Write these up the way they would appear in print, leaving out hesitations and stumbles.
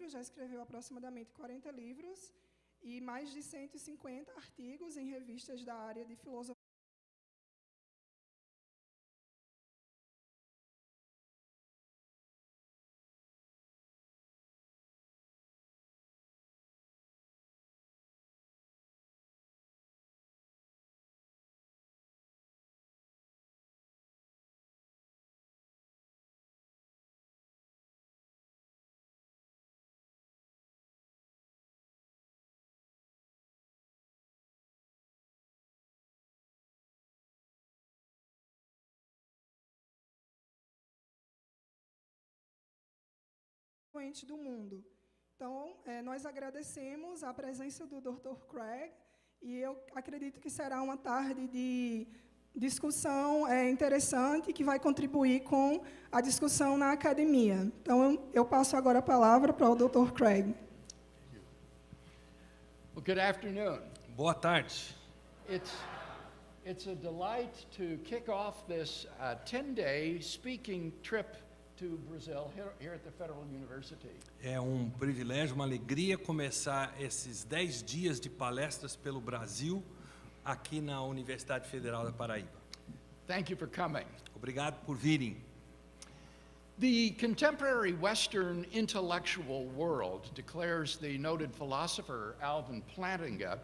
livros, já escreveu aproximadamente 40 livros e mais de 150 artigos em revistas da área de filosofia. Do mundo. Então, nós agradecemos a presença do Dr. Craig e eu acredito que será uma tarde de discussão interessante que vai contribuir com a discussão na academia. Então, eu passo agora a palavra para o Dr. Craig. Well, good afternoon. Boa tarde. It's a delight to kick off this 10-day speaking trip to Brazil here at the Federal University. É um privilégio, uma alegria começar esses 10 dias de palestras pelo Brasil aqui na Universidade Federal da Paraíba. Thank you for coming. Obrigado por virem. The contemporary Western intellectual world, declares the noted philosopher Alvin Plantinga,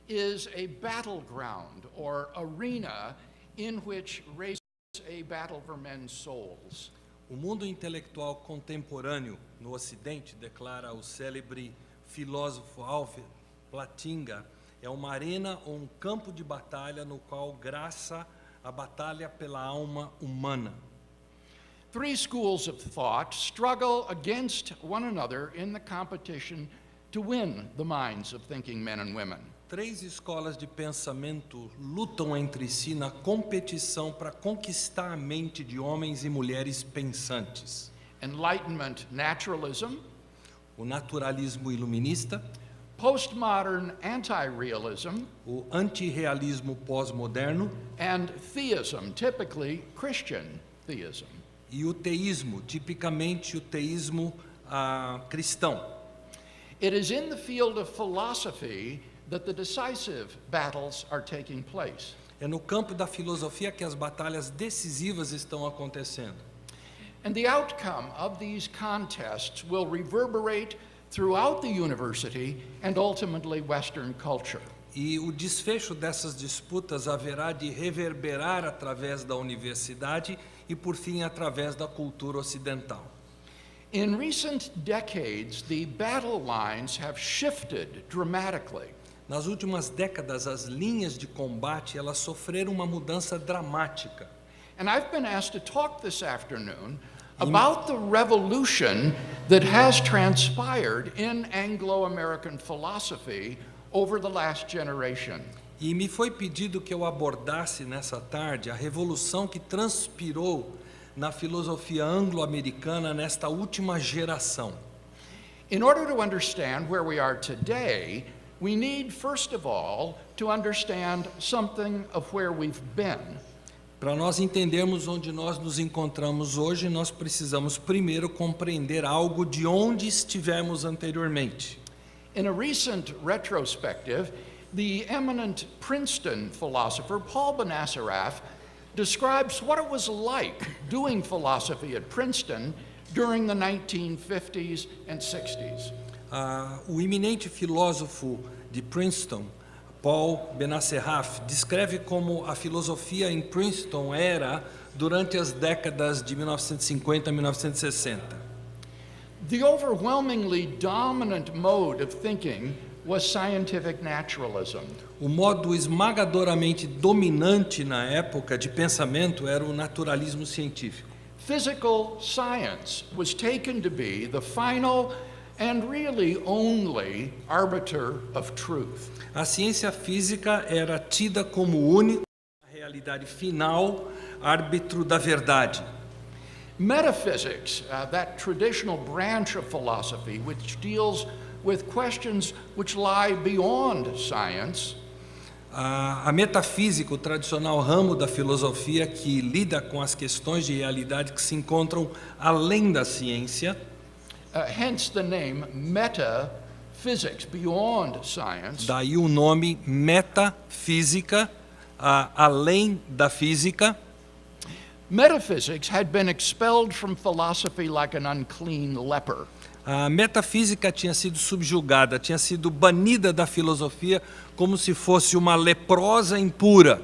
is a battleground or arena in which races a battle for men's souls. O mundo intelectual contemporâneo no Ocidente, declara o célebre filósofo Alvin Plantinga, é uma arena ou um campo de batalha no qual graça a batalha pela alma humana. Three schools of thought struggle against one another in the competition to win the minds of thinking men and women. 3 escolas de pensamento lutam entre si na competição para conquistar a mente de homens e mulheres pensantes. Enlightenment naturalism, O naturalismo iluminista, postmodern anti-realism, o antirrealismo pós-moderno and theism, typically Christian theism. e o teísmo, tipicamente o teísmo cristão. It is in the field of philosophy that the decisive battles are taking place. É no campo da filosofia que as batalhas decisivas estão acontecendo. And the outcome of these contests will reverberate throughout the university and ultimately Western culture. E o desfecho dessas disputas haverá de reverberar através da universidade e, por fim, através da cultura ocidental. In recent decades, the battle lines have shifted dramatically. Nas últimas décadas, as linhas de combate elas sofreram uma mudança dramática. And I've been asked to talk this afternoon about the revolution that has transpired in Anglo-American philosophy over the last generation. E me foi pedido que eu abordasse nessa tarde a revolução que transpirou na filosofia anglo-americana nesta última geração. In order to understand where we are today, we need, first of all, to understand something of where we've been. Para nós entendermos onde nós nos encontramos hoje, nós precisamos primeiro compreender algo de onde estivemos anteriormente. In a recent retrospective, the eminent Princeton philosopher Paul Benassaraf describes what it was like doing philosophy at Princeton during the 1950s and 60s. O eminente filósofo de Princeton, Paul Benassaraf, descreve como a filosofia em Princeton era durante as décadas de 1950 a 1960. The overwhelmingly dominant mode of thinking was scientific naturalism. O modo esmagadoramente dominante na época de pensamento era o naturalismo científico. Physical science was taken to be the final and really only arbiter of truth. A ciência física era tida como o único, a realidade final, árbitro da verdade. Metaphysics, that traditional branch of philosophy which deals with questions which lie beyond science, A metafísica, o tradicional ramo da filosofia que lida com as questões de realidade que se encontram além da ciência, hence the name metaphysics, beyond science. Daí o nome metafísica, além da física. Metaphysics had been expelled from philosophy like an unclean leper. A metafísica tinha sido subjugada, tinha sido banida da filosofia como se fosse uma leprosa impura.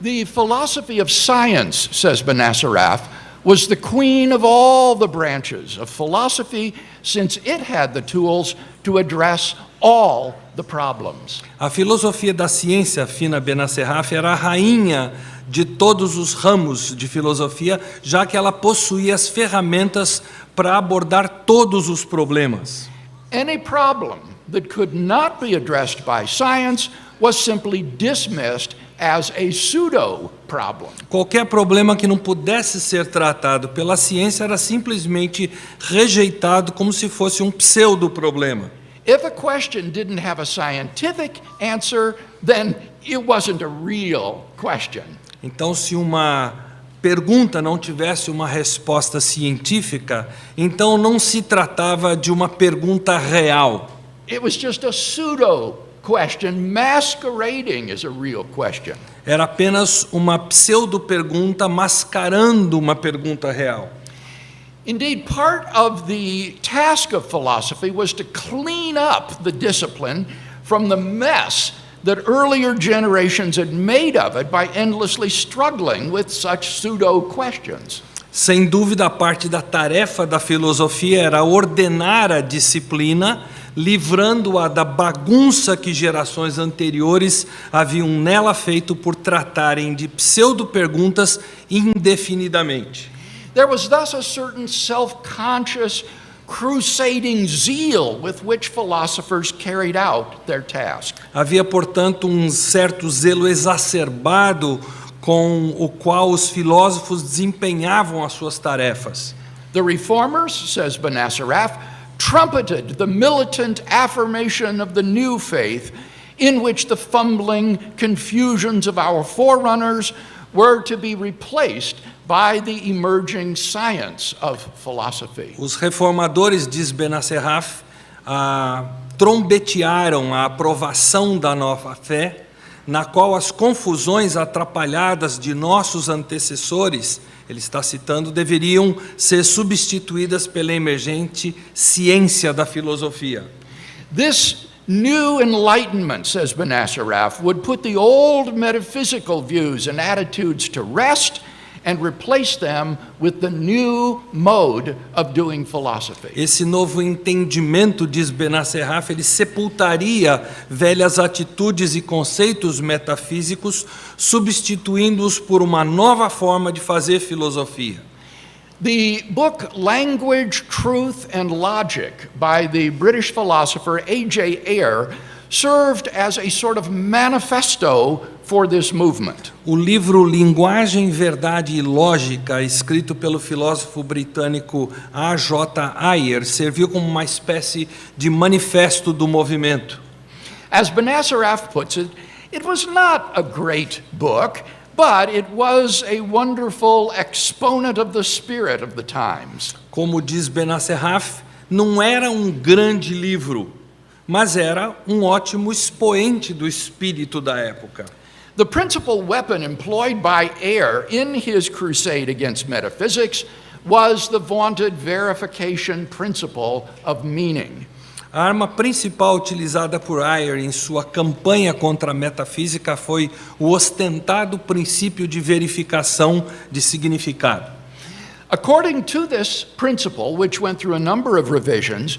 The philosophy of science, says Benacerraf, was the queen of all the branches of philosophy since it had the tools to address all the problems. A filosofia da ciência, afirma Benacerraf, era a rainha de todos os ramos de filosofia, já que ela possuía as ferramentas para abordar todos os problemas. Any problem that could not be addressed by science was simply dismissed as a pseudo-problem. Qualquer problema que não pudesse ser tratado pela ciência era simplesmente rejeitado como se fosse um pseudo-problema. If a question didn't have a scientific answer, then it wasn't a real question. Então, se uma pergunta não tivesse uma resposta científica, então não se tratava de uma pergunta real. It was just a pseudo-question masquerading as a real question. Era apenas uma pseudo-pergunta mascarando uma pergunta real. Indeed, part of the task of philosophy was to clean up the discipline from the mess that earlier generations had made of it by endlessly struggling with such pseudo-questions. Sem dúvida, a parte da tarefa da filosofia era ordenar a disciplina, livrando-a da bagunça que gerações anteriores haviam nela feito por tratarem de pseudo-perguntas indefinidamente. There was thus a certain self-conscious, crusading zeal with which philosophers carried out their task. Havia, portanto, certo zelo exacerbado com o qual os filósofos desempenhavam as suas tarefas. The reformers, says Benacerraf, trumpeted the militant affirmation of the new faith in which the fumbling confusions of our forerunners were to be replaced by the emerging science of philosophy. Os reformadores, diz Benacerraf, trombetearam a aprovação da nova fé, na qual as confusões atrapalhadas de nossos antecessores, ele está citando, deveriam ser substituídas pela emergente ciência da filosofia. This new enlightenment, says Benacerraf, would put the old metaphysical views and attitudes to rest and replace them with the new mode of doing philosophy. Esse novo entendimento, diz Benacerraf, ele sepultaria velhas atitudes e conceitos metafísicos, substituindo-os por uma nova forma de fazer filosofia. The book Language, Truth and Logic by the British philosopher A.J. Ayer served as a sort of manifesto for this movement. O livro Linguagem, Verdade e Lógica, escrito pelo filósofo britânico A.J. Ayer, serviu como uma espécie de manifesto do movimento. As Benacerraf puts it, it was not a great book, but it was a wonderful exponent of the spirit of the times. Como diz Benacerraf, não era um grande livro, mas era um ótimo expoente do espírito da época. The principal weapon employed by Ayer in his crusade against metaphysics was the vaunted verification principle of meaning. A arma principal utilizada por Ayer em sua campanha contra a metafísica foi o ostentado princípio de verificação de significado. According to this principle, which went through a number of revisions,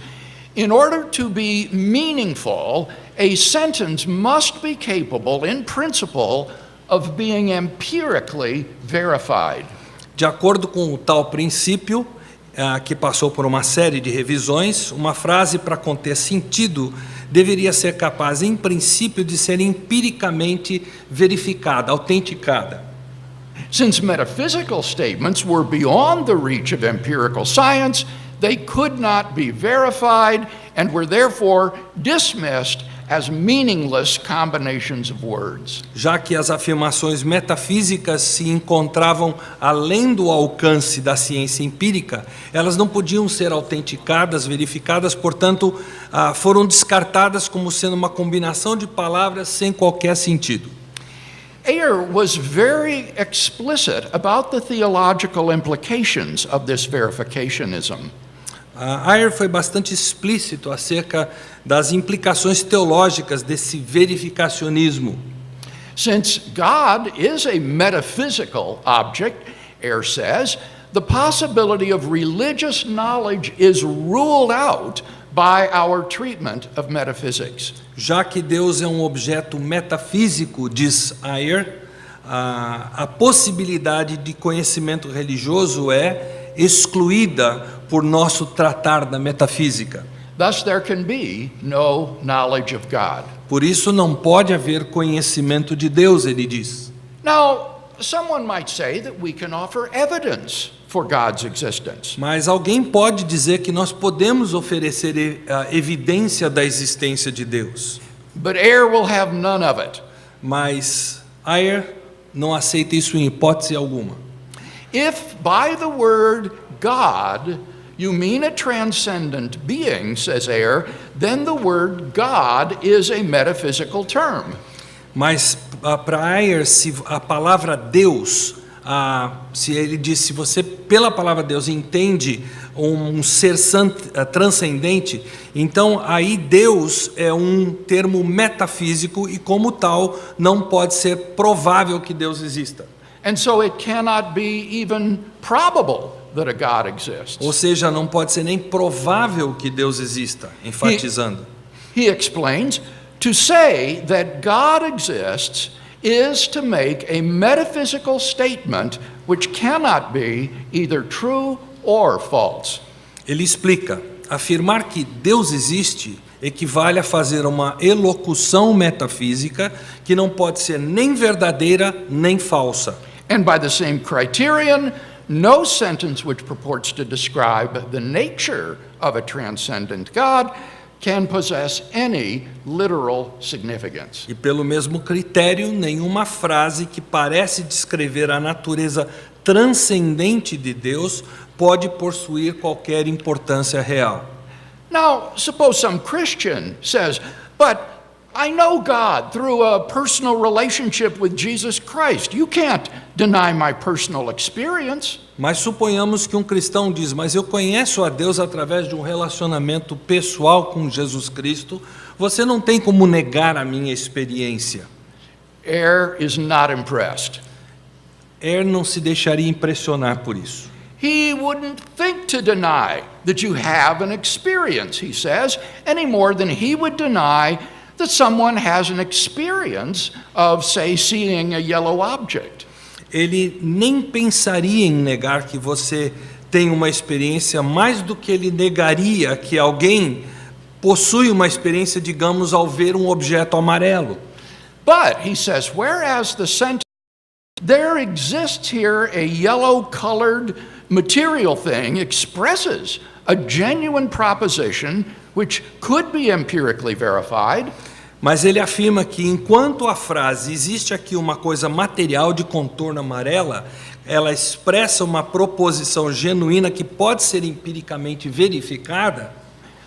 in order to be meaningful, a sentence must be capable, in principle, of being empirically verified. De acordo com o tal princípio, que passou por uma série de revisões, uma frase para conter sentido deveria ser capaz, em princípio, de ser empiricamente verificada, autenticada. Since metaphysical statements were beyond the reach of empirical science, they could not be verified and were therefore dismissed as meaningless combinations of words. Já que as afirmações metafísicas se encontravam além do alcance da ciência empírica, elas não podiam ser autenticadas, verificadas, portanto, foram descartadas como sendo uma combinação de palavras sem qualquer sentido. Ayer was very explicit about the theological implications of this verificationism. Ayer foi bastante explícito acerca das implicações teológicas desse verificacionismo. Since God is a metaphysical object, Ayer says, the possibility of religious knowledge is ruled out by our treatment of metaphysics. Já que Deus é um objeto metafísico, diz Ayer, a possibilidade de conhecimento religioso é excluída por nosso tratar da metafísica. Thus there can be no knowledge of God. Por isso não pode haver conhecimento de Deus, ele diz. Now, someone might say that we can offer evidence for God's existence. Mas alguém pode dizer que nós podemos oferecer evidência da existência de Deus. But Ayer will have none of it. Mas Ayer não aceita isso em hipótese alguma. If by the word God you mean a transcendent being, says Ayer, then the word God is a metaphysical term. Mas para Ayer, se a palavra Deus, se ele diz, se você pela palavra Deus entende um ser transcendente, então aí Deus é um termo metafísico e como tal não pode ser provável que Deus exista. And so it cannot be even probable that a God exists. Ou seja, não pode ser nem provável que Deus exista, enfatizando. He explains, to say that God exists is to make a metaphysical statement which cannot be either true or false. Ele explica, afirmar que Deus existe equivale a fazer uma elocução metafísica que não pode ser nem verdadeira nem falsa. And by the same criterion, no sentence which purports to describe the nature of a transcendent God can possess any literal significance. E pelo mesmo critério, nenhuma frase que parece descrever a natureza transcendente de Deus pode possuir qualquer importância real. Now, suppose some Christian says, but I know God through a personal relationship with Jesus Christ. You can't deny my personal experience. Mas suponhamos que um cristão diz, mas eu conheço a Deus através de um relacionamento pessoal com Jesus Cristo. Você não tem como negar a minha experiência. Ayer is not impressed. Ayer não se deixaria impressionar por isso. He wouldn't think to deny that you have an experience, he says, any more than he would deny that someone has an experience of, say, seeing a yellow object. Ele nem pensaria em negar que você tem uma experiência, mais do que ele negaria que alguém possui uma experiência, digamos, ao ver um objeto amarelo. But, he says, whereas the sentence, there exists here a yellow-colored material thing expresses a genuine proposition which could be empirically verified. Mas ele afirma que enquanto a frase existe aqui uma coisa material de contorno amarela, ela expressa uma proposição genuína que pode ser empiricamente verificada.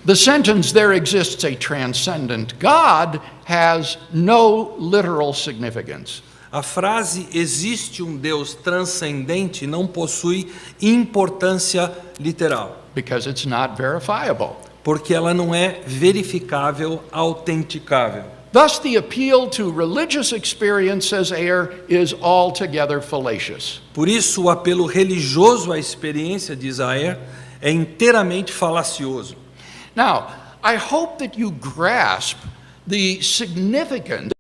The sentence, there exists a transcendent God, has no literal significance. A frase existe um Deus transcendente não possui importância literal. Because it's not verifiable. Porque ela não é verificável, autenticável. Thus, the appeal to religious experience, says Ayer, is altogether fallacious. Por isso, o apelo religioso à experiência, diz Ayer, é inteiramente falacioso. Now, I hope that you grasp the significance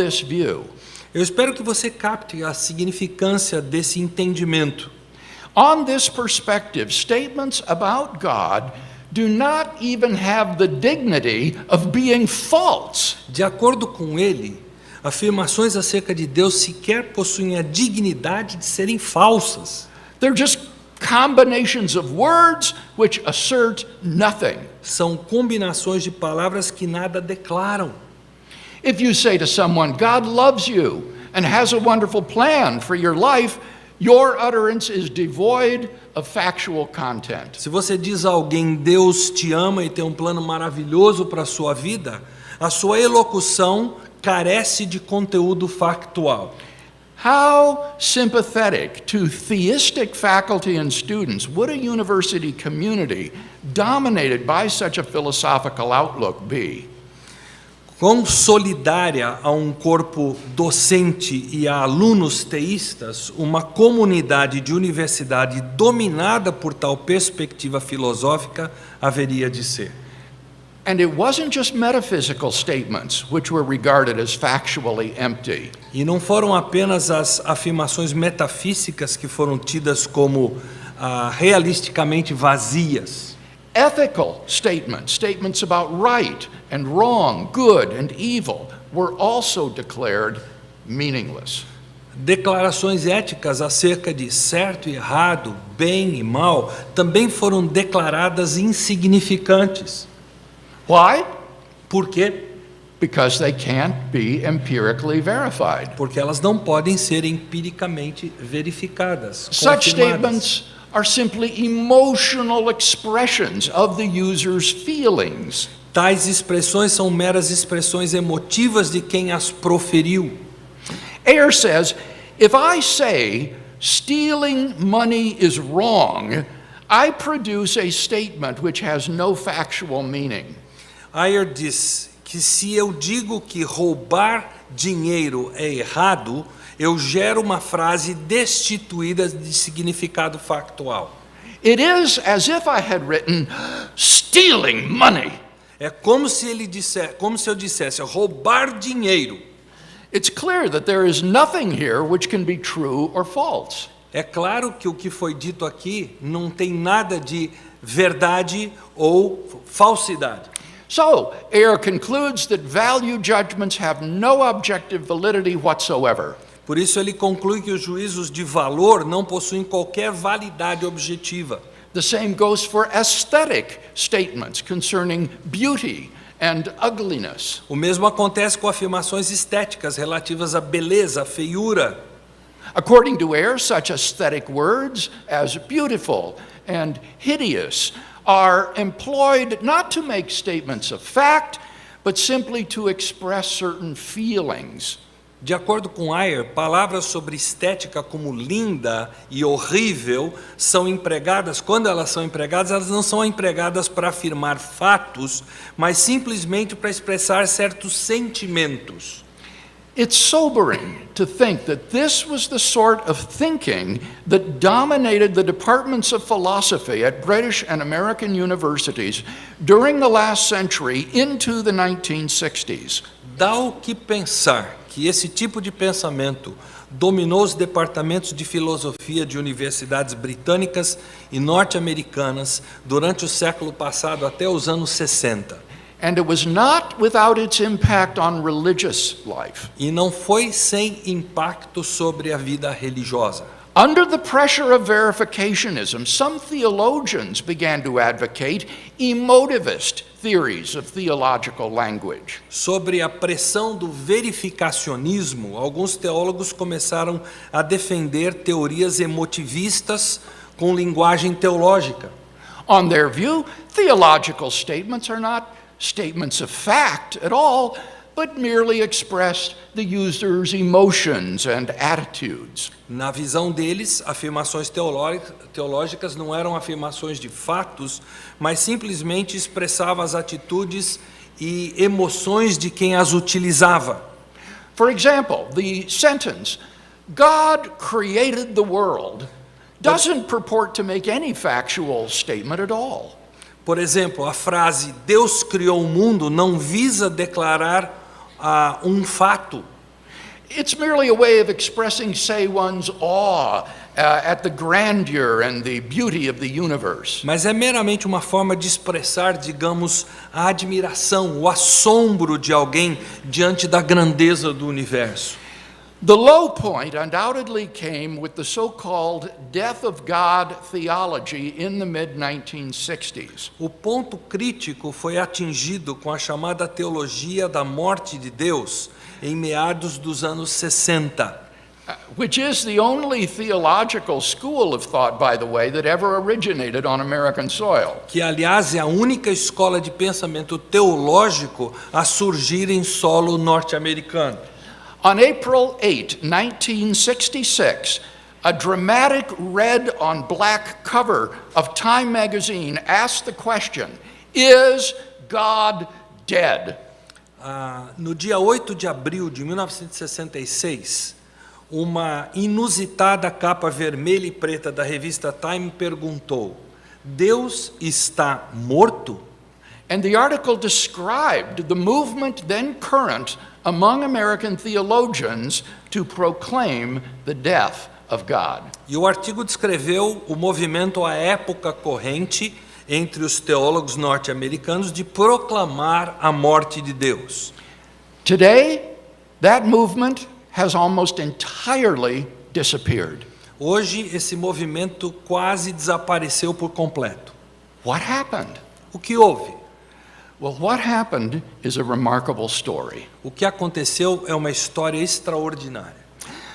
of this view. Eu espero que você capte a significância desse entendimento. On this perspective, statements about God do not even have the dignity of being false. De acordo com ele, afirmações acerca de Deus sequer possuem a dignidade de serem falsas. They're just combinations of words which assert nothing. São combinações de palavras que nada declaram. If you say to someone, God loves you and has a wonderful plan for your life, your utterance is devoid of factual content. Se você diz a alguém, Deus te ama e tem um plano maravilhoso para a sua vida, a sua elocução carece de conteúdo factual. How sympathetic to theistic faculty and students would a university community dominated by such a philosophical outlook be? Quão solidária a um corpo docente e a alunos teístas, uma comunidade de universidade dominada por tal perspectiva filosófica haveria de ser. And it wasn't just metaphysical statements which were regarded as factually empty. E não foram apenas as afirmações metafísicas que foram tidas como realisticamente vazias. Ethical statements, statements about right and wrong, good and evil, were also declared meaningless. Declarações éticas acerca de certo e errado, bem e mal, também foram declaradas insignificantes. Why? Por quê? Because they can't be empirically verified. Porque elas não podem ser empiricamente verificadas, Such confirmadas. statements are simply emotional expressions of the user's feelings. Tais expressões são meras expressões emotivas de quem as proferiu. Ayer says, if I say stealing money is wrong, I produce a statement which has no factual meaning. Ayer diz que se eu digo que roubar dinheiro é errado, eu gero uma frase destituída de significado factual. It is as if I had written, stealing money. É como se eu dissesse roubar dinheiro. It's clear that there is nothing here which can be true or false. É claro que o que foi dito aqui não tem nada de verdade ou falsidade. So, Ayer concludes that value judgments have no objective validity whatsoever. Por isso ele conclui que os juízos de valor não possuem qualquer validade objetiva. The same goes for aesthetic statements concerning beauty and ugliness. O mesmo acontece com afirmações estéticas relativas à beleza, à feiura. According to Ayer, such aesthetic words as beautiful and hideous are employed not to make statements of fact, but simply to express certain feelings. De acordo com Ayer, palavras sobre estética como linda e horrível são empregadas, quando elas são empregadas, elas não são empregadas para afirmar fatos, mas simplesmente para expressar certos sentimentos. It's sobering to think that this was the sort of thinking that dominated the departments of philosophy at British and American universities during the last century into the 1960s. Dá o que pensar que esse tipo de pensamento dominou os departamentos de filosofia de universidades britânicas e norte-americanas durante o século passado até os anos 60. And it was not without its impact on religious life. E não foi sem impacto sobre a vida religiosa. Under the pressure of verificationism, some theologians began to advocate emotivist theories of theological language. Sobre a pressão do verificacionismo, alguns teólogos começaram a defender teorias emotivistas com linguagem teológica. On their view, theological statements are not statements of fact at all, but merely express the user's emotions and attitudes. Na visão deles, afirmações teológicas não eram afirmações de fatos, mas simplesmente expressavam as atitudes e emoções de quem as utilizava. For example, the sentence, God created the world, doesn't purport to make any factual statement at all. Por exemplo, a frase Deus criou o mundo não visa declarar um fato. It's merely a way of expressing, say, one's awe at the grandeur and the beauty of the universe. Mas é meramente uma forma de expressar, digamos, a admiração, o assombro de alguém diante da grandeza do universo. The low point undoubtedly came with the so-called death of God theology in the mid-1960s. O ponto crítico foi atingido com a chamada teologia da morte de Deus em meados dos anos 60. Which is the only theological school of thought, by the way, that ever originated on American soil. Que, aliás, é a única escola de pensamento teológico a surgir em solo norte-americano. On April 8, 1966, a dramatic red-on-black cover of Time magazine asked the question, "Is God dead?" No dia 8 de abril de 1966, uma inusitada capa vermelha e preta da revista Time perguntou: Deus está morto? And the article described the movement then current among American theologians to proclaim the death of God. E o artigo descreveu o movimento à época corrente entre os teólogos norte-americanos de proclamar a morte de Deus. Today, that movement has almost entirely disappeared. Hoje, esse movimento quase desapareceu por completo. What happened? O que houve? Well, what happened is a remarkable story. O que aconteceu é uma história extraordinária.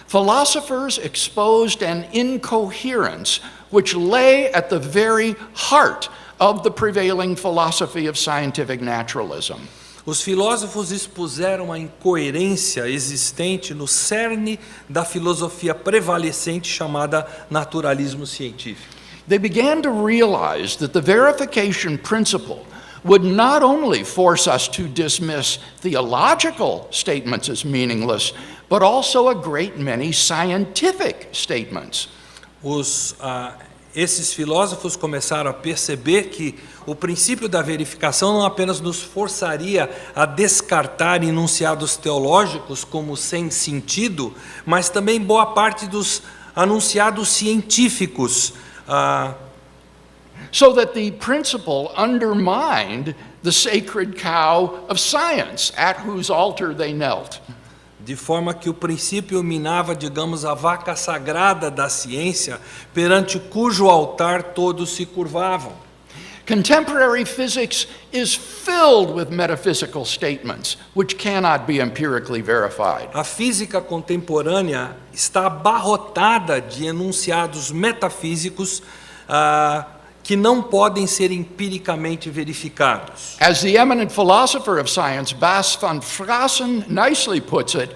Philosophers exposed an incoherence which lay at the very heart of the prevailing philosophy of scientific naturalism. Os filósofos expuseram a incoerência existente no cerne da filosofia prevalecente chamada naturalismo científico. They began to realize that the verification principle would not only force us to dismiss theological statements as meaningless, but also a great many scientific statements. Esses filósofos começaram a perceber que o princípio da verificação não apenas nos forçaria a descartar enunciados teológicos como sem sentido, mas também boa parte dos anunciados científicos. So that the principle undermined the sacred cow of science, at whose altar they knelt. De forma que o princípio minava, digamos, a vaca sagrada da ciência, perante cujo altar todos se curvavam. Contemporary physics is filled with metaphysical statements which cannot be empirically verified. A física contemporânea está abarrotada de enunciados metafísicos que não podem ser empiricamente verificados. As the eminent philosopher of science, Bas van Fraassen, nicely puts it,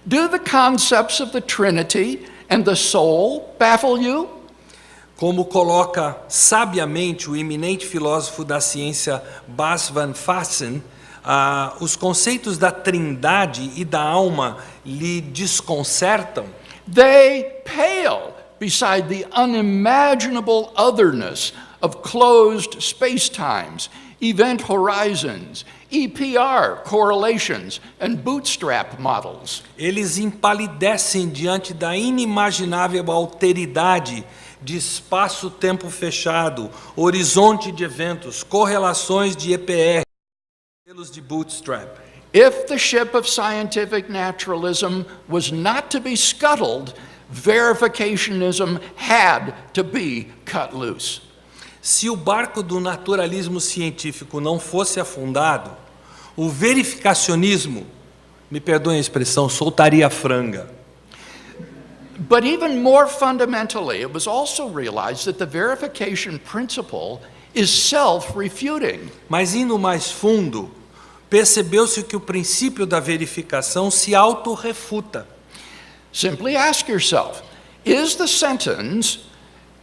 do the concepts of the Trinity and the soul baffle you? Como coloca sabiamente o eminente filósofo da ciência Bas van Fraassen, os conceitos da trindade e da alma lhe desconcertam? They pale beside the unimaginable otherness of closed space-times, event horizons, EPR correlations, and bootstrap models. Eles empalidecem diante da inimaginável alteridade de espaço-tempo fechado, horizonte de eventos, correlações de EPR, modelos de bootstrap. If the ship of scientific naturalism was not to be scuttled, verificationism had to be cut loose. Se o barco do naturalismo científico não fosse afundado, o verificacionismo, me perdoem a expressão, soltaria a franga. But even more fundamentally, it was also realized that the verification principle is self-refuting. Mas indo mais fundo, percebeu-se que o princípio da verificação se autorrefuta. Simply ask yourself, is the sentence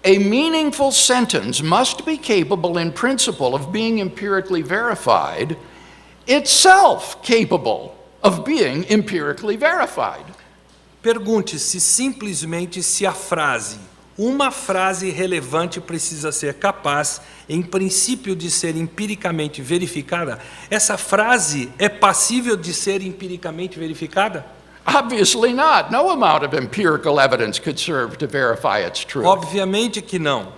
a meaningful sentence must be capable in principle of being empirically verified, itself capable of being empirically verified? Pergunte-se simplesmente se a frase, uma frase relevante precisa ser capaz, em princípio, de ser empiricamente verificada. Essa frase é passível de ser empiricamente verificada? Obviously not. No amount of empirical evidence could serve to verify its truth. Obviamente que não.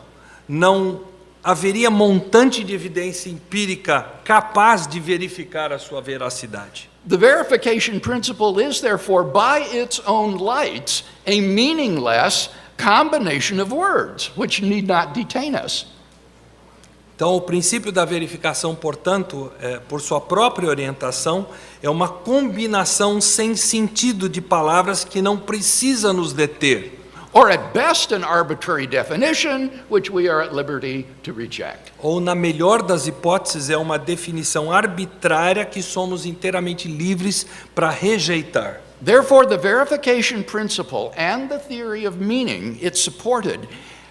Não haveria montante de evidência empírica capaz de verificar a sua veracidade. The verification principle is, therefore, by its own lights, a meaningless combination of words, which need not detain us. Então, o princípio da verificação, portanto, por sua própria orientação, é uma combinação sem sentido de palavras que não precisa nos deter. Or at best an arbitrary definition, which we are at liberty to reject. Ou, na melhor das hipóteses, é uma definição arbitrária que somos inteiramente livres para rejeitar. Therefore, the verification principle and the theory of meaning it supported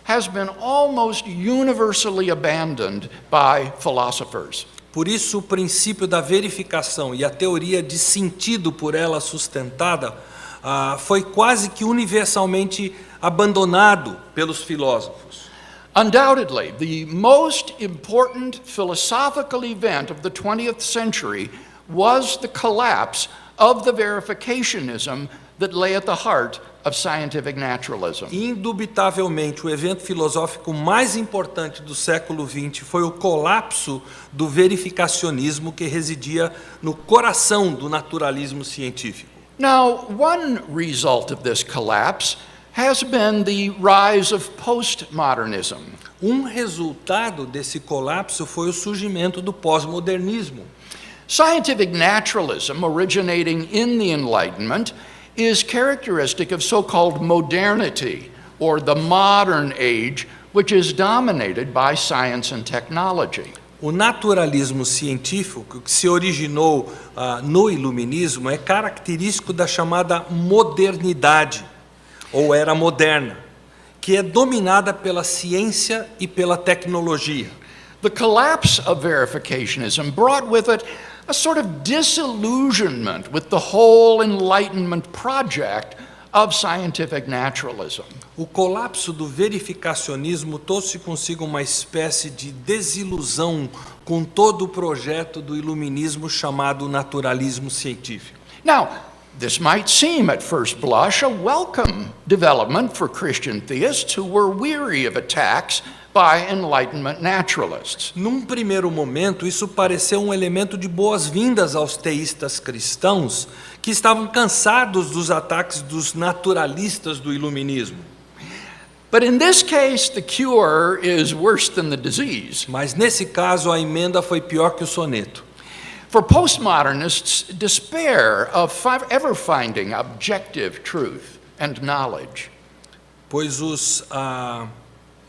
has been almost universally abandoned by philosophers. Por isso, o princípio da verificação e a teoria de sentido por ela sustentada foi quase que universalmente abandonado pelos filósofos. Undoubtedly, the most important philosophical event of the 20th century was the collapse of the verificationism that lay at the heart of scientific naturalism. Indubitavelmente, o evento filosófico mais importante do século XX foi o colapso do verificacionismo que residia no coração do naturalismo científico. Now, one result of this collapse has been the rise of postmodernism. Resultado desse colapso foi o surgimento do pós-modernismo. Scientific naturalism, originating in the Enlightenment, is characteristic of so-called modernity, or the modern age, which is dominated by science and technology. O naturalismo científico, que se originou no iluminismo, é característico da chamada modernidade, ou era moderna, que é dominada pela ciência e pela tecnologia. The collapse of verificationism brought with it a sort of disillusionment with the whole Enlightenment project of scientific naturalism. O colapso do verificacionismo trouxe consigo uma espécie de desilusão com todo o projeto do iluminismo chamado naturalismo científico. Now, this might seem at first blush a welcome development for Christian theists who were weary of attacks by Enlightenment naturalists. Num primeiro momento, isso pareceu um elemento de boas-vindas aos teístas cristãos que estavam cansados dos ataques dos naturalistas do iluminismo. But in this case, the cure is worse than the disease. Mas nesse caso, a emenda foi pior que o soneto. For postmodernists, despair of ever finding objective truth and knowledge. Pois os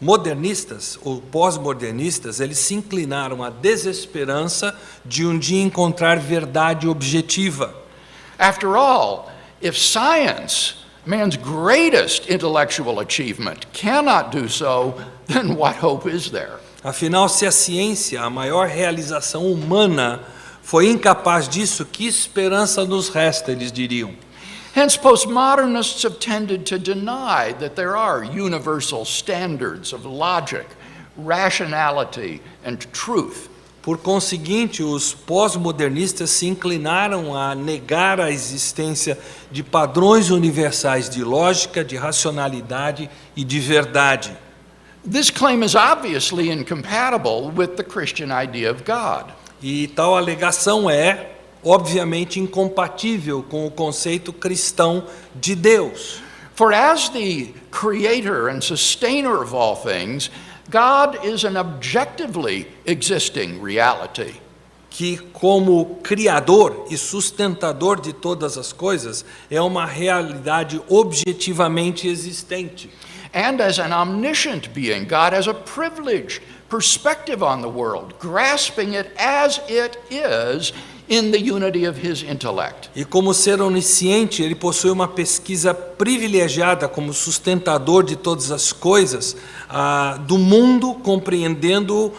modernistas ou pós-modernistas, eles se inclinaram à desesperança de um dia encontrar verdade objetiva. After all, if science, man's greatest intellectual achievement, cannot do so, then what hope is there? Afinal, se a ciência, a maior realização humana, foi incapaz disso, que esperança nos resta, eles diriam. Hence, postmodernists have tended to deny that there are universal standards of logic, rationality, and truth. Por conseguinte, os pós-modernistas se inclinaram a negar a existência de padrões universais de lógica, de racionalidade e de verdade. This claim is obviously incompatible with the Christian idea of God. E tal alegação é, obviamente, incompatível com o conceito cristão de Deus. For as the creator and sustainer of all things, God is an objectively existing reality. Que, como criador e sustentador de todas as coisas, é uma realidade objetivamente existente. And as an omniscient being, God has a privileged perspective on the world, grasping it as it is in the unity of his intellect. E como ser onisciente, ele possui uma pesquisa privilegiada como sustentador de todas as coisas do mundo, compreendendo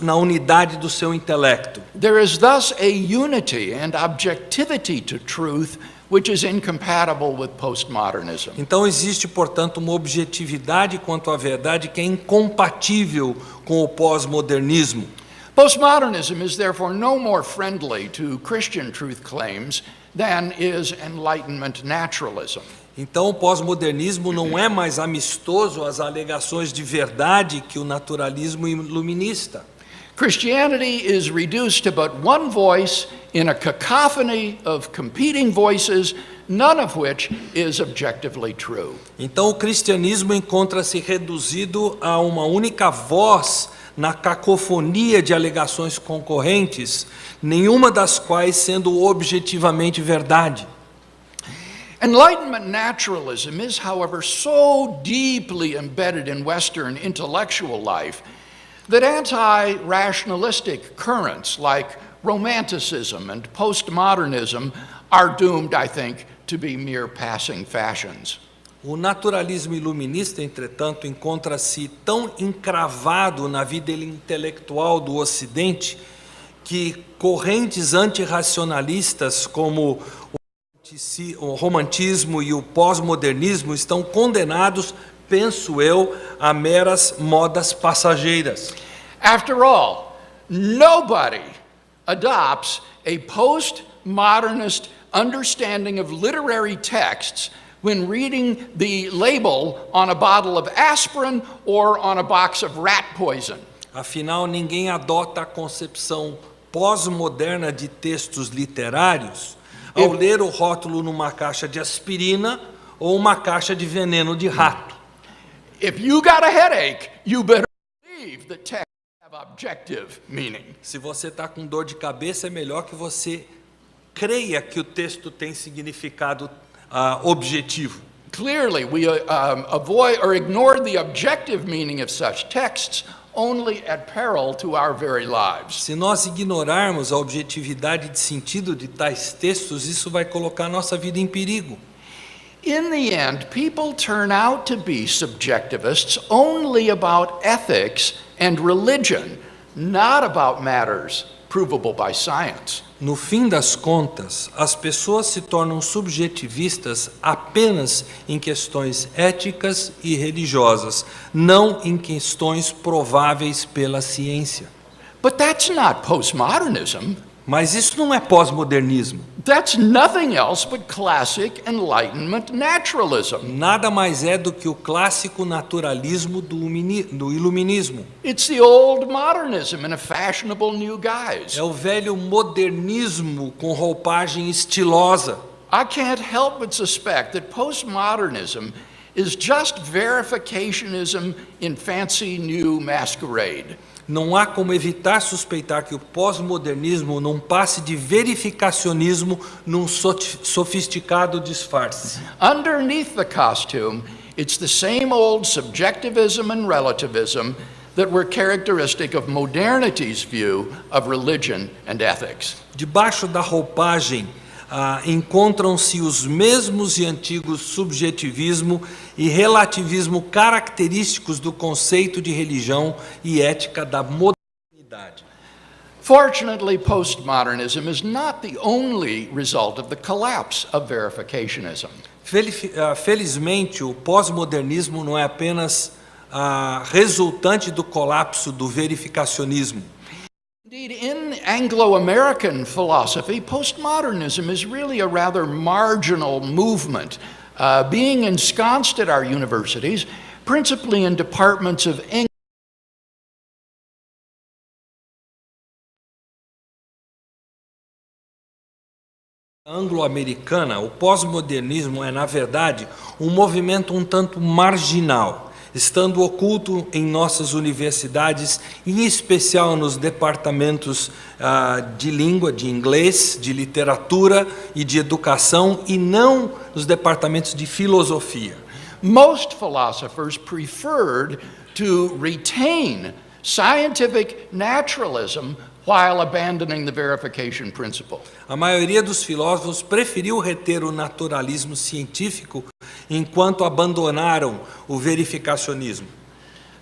na unidade do seu intelecto. There is thus a unity and objectivity to truth which is incompatible with postmodernism. Então existe, portanto, uma objetividade quanto à verdade que é incompatível com o pós-modernismo. Postmodernism is therefore no more friendly to Christian truth claims than is Enlightenment naturalism. Então o pós-modernismo não é mais amistoso às alegações de verdade que o naturalismo iluminista. Christianity is reduced to but one voice in a cacophony of competing voices, none of which is objectively true. Então o cristianismo encontra-se reduzido a uma única voz na cacofonia de alegações concorrentes, nenhuma das quais sendo objetivamente verdade. Enlightenment naturalism is, however, so deeply embedded in Western intellectual life that anti-rationalistic currents like Romanticism and postmodernism are doomed, I think, to be mere passing fashions. O naturalismo iluminista, entretanto, encontra-se tão encravado na vida intelectual do Ocidente que correntes antirracionalistas como o romantismo e o pós-modernismo estão condenados, penso eu, a meras modas passageiras. After all, nobody adopts a postmodernist understanding of literary texts when reading the label on a bottle of aspirin or on a box of rat poison. Afinal, ninguém adota a concepção pós-moderna de textos literários ao ler o rótulo numa caixa de aspirina ou uma caixa de veneno de rato. If you got a headache, you better believe that texts have objective meaning. Se você está com dor de cabeça, é melhor que você creia que o texto tem significado objetivo. Clearly, we avoid or ignore the objective meaning of such texts only at peril to our very lives. Se nós ignorarmos a objetividade de sentido de tais textos, isso vai colocar nossa vida em perigo. In the end, people turn out to be subjectivists only about ethics and religion, not about matters provable by science. No fim das contas, as pessoas se tornam subjetivistas apenas em questões éticas e religiosas, não em questões prováveis pela ciência. But that's not postmodernism. Mas isso não é pós-modernismo. That's nothing else but classic Enlightenment naturalism. Nada mais é do que o clássico naturalismo do iluminismo. It's the old modernism in a fashionable new guise. É o velho modernismo com roupagem estilosa. I can't help but suspect that postmodernism is just verificationism in fancy new masquerade. Não há como evitar suspeitar que o pós-modernismo não passe de verificacionismo num sofisticado disfarce. Underneath the costume, it's the same old subjectivism and relativism that were characteristic of modernity's view of religion and ethics. Debaixo da roupagem encontram-se os mesmos e antigos subjetivismo e relativismo característicos do conceito de religião e ética da modernidade. Fortunately, postmodernism is not the only result of the collapse of verificationism. Felizmente, o pós-modernismo não é apenas resultante do colapso do verificacionismo. Indeed, in Anglo-American philosophy, postmodernism is really a rather marginal movement, being ensconced at our universities, principally in departments of English. Anglo-americana, o pós-modernismo é, na verdade, um movimento um tanto marginal, estando oculto em nossas universidades, em especial nos departamentos de língua, de inglês, de literatura e de educação, e não nos departamentos de filosofia. Most philosophers preferred to retain scientific naturalism while abandoning the verification principle. A maioria dos filósofos preferiu reter o naturalismo científico enquanto abandonaram o verificacionismo.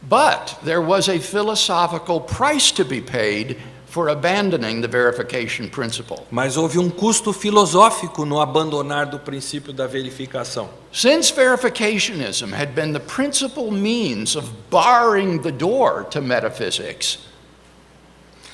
But there was a philosophical price to be paid for abandoning the verification principle. Mas houve um custo filosófico no abandonar do princípio da verificação. Since verificationism had been the principal means of barring the door to metaphysics,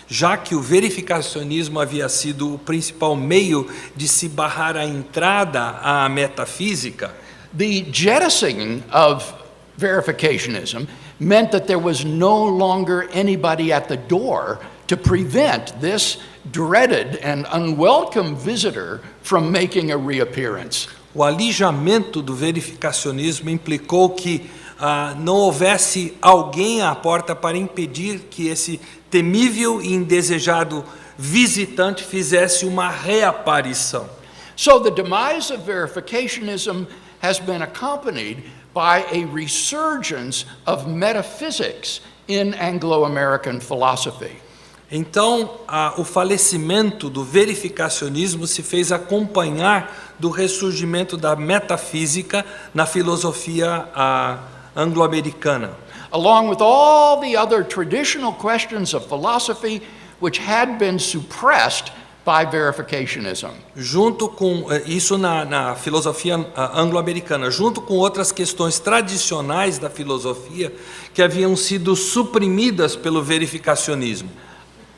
já que o verificacionismo havia sido o principal meio de se barrar a entrada à metafísica, the jettisoning of verificationism meant that there was no longer anybody at the door to prevent this dreaded and unwelcome visitor from making a reappearance. O alijamento do verificacionismo implicou que não houvesse alguém à porta para impedir que esse temível e indesejado visitante fizesse uma reaparição. So the demise of verificationism has been accompanied by a resurgence of metaphysics in Anglo-American philosophy. Então, o falecimento do verificacionismo se fez acompanhar do ressurgimento da metafísica na filosofia anglo-americana. Along with all the other traditional questions of philosophy which had been suppressed by verificationism. Junto com isso na filosofia anglo-americana, junto com outras questões tradicionais da filosofia que haviam sido suprimidas pelo verificacionismo.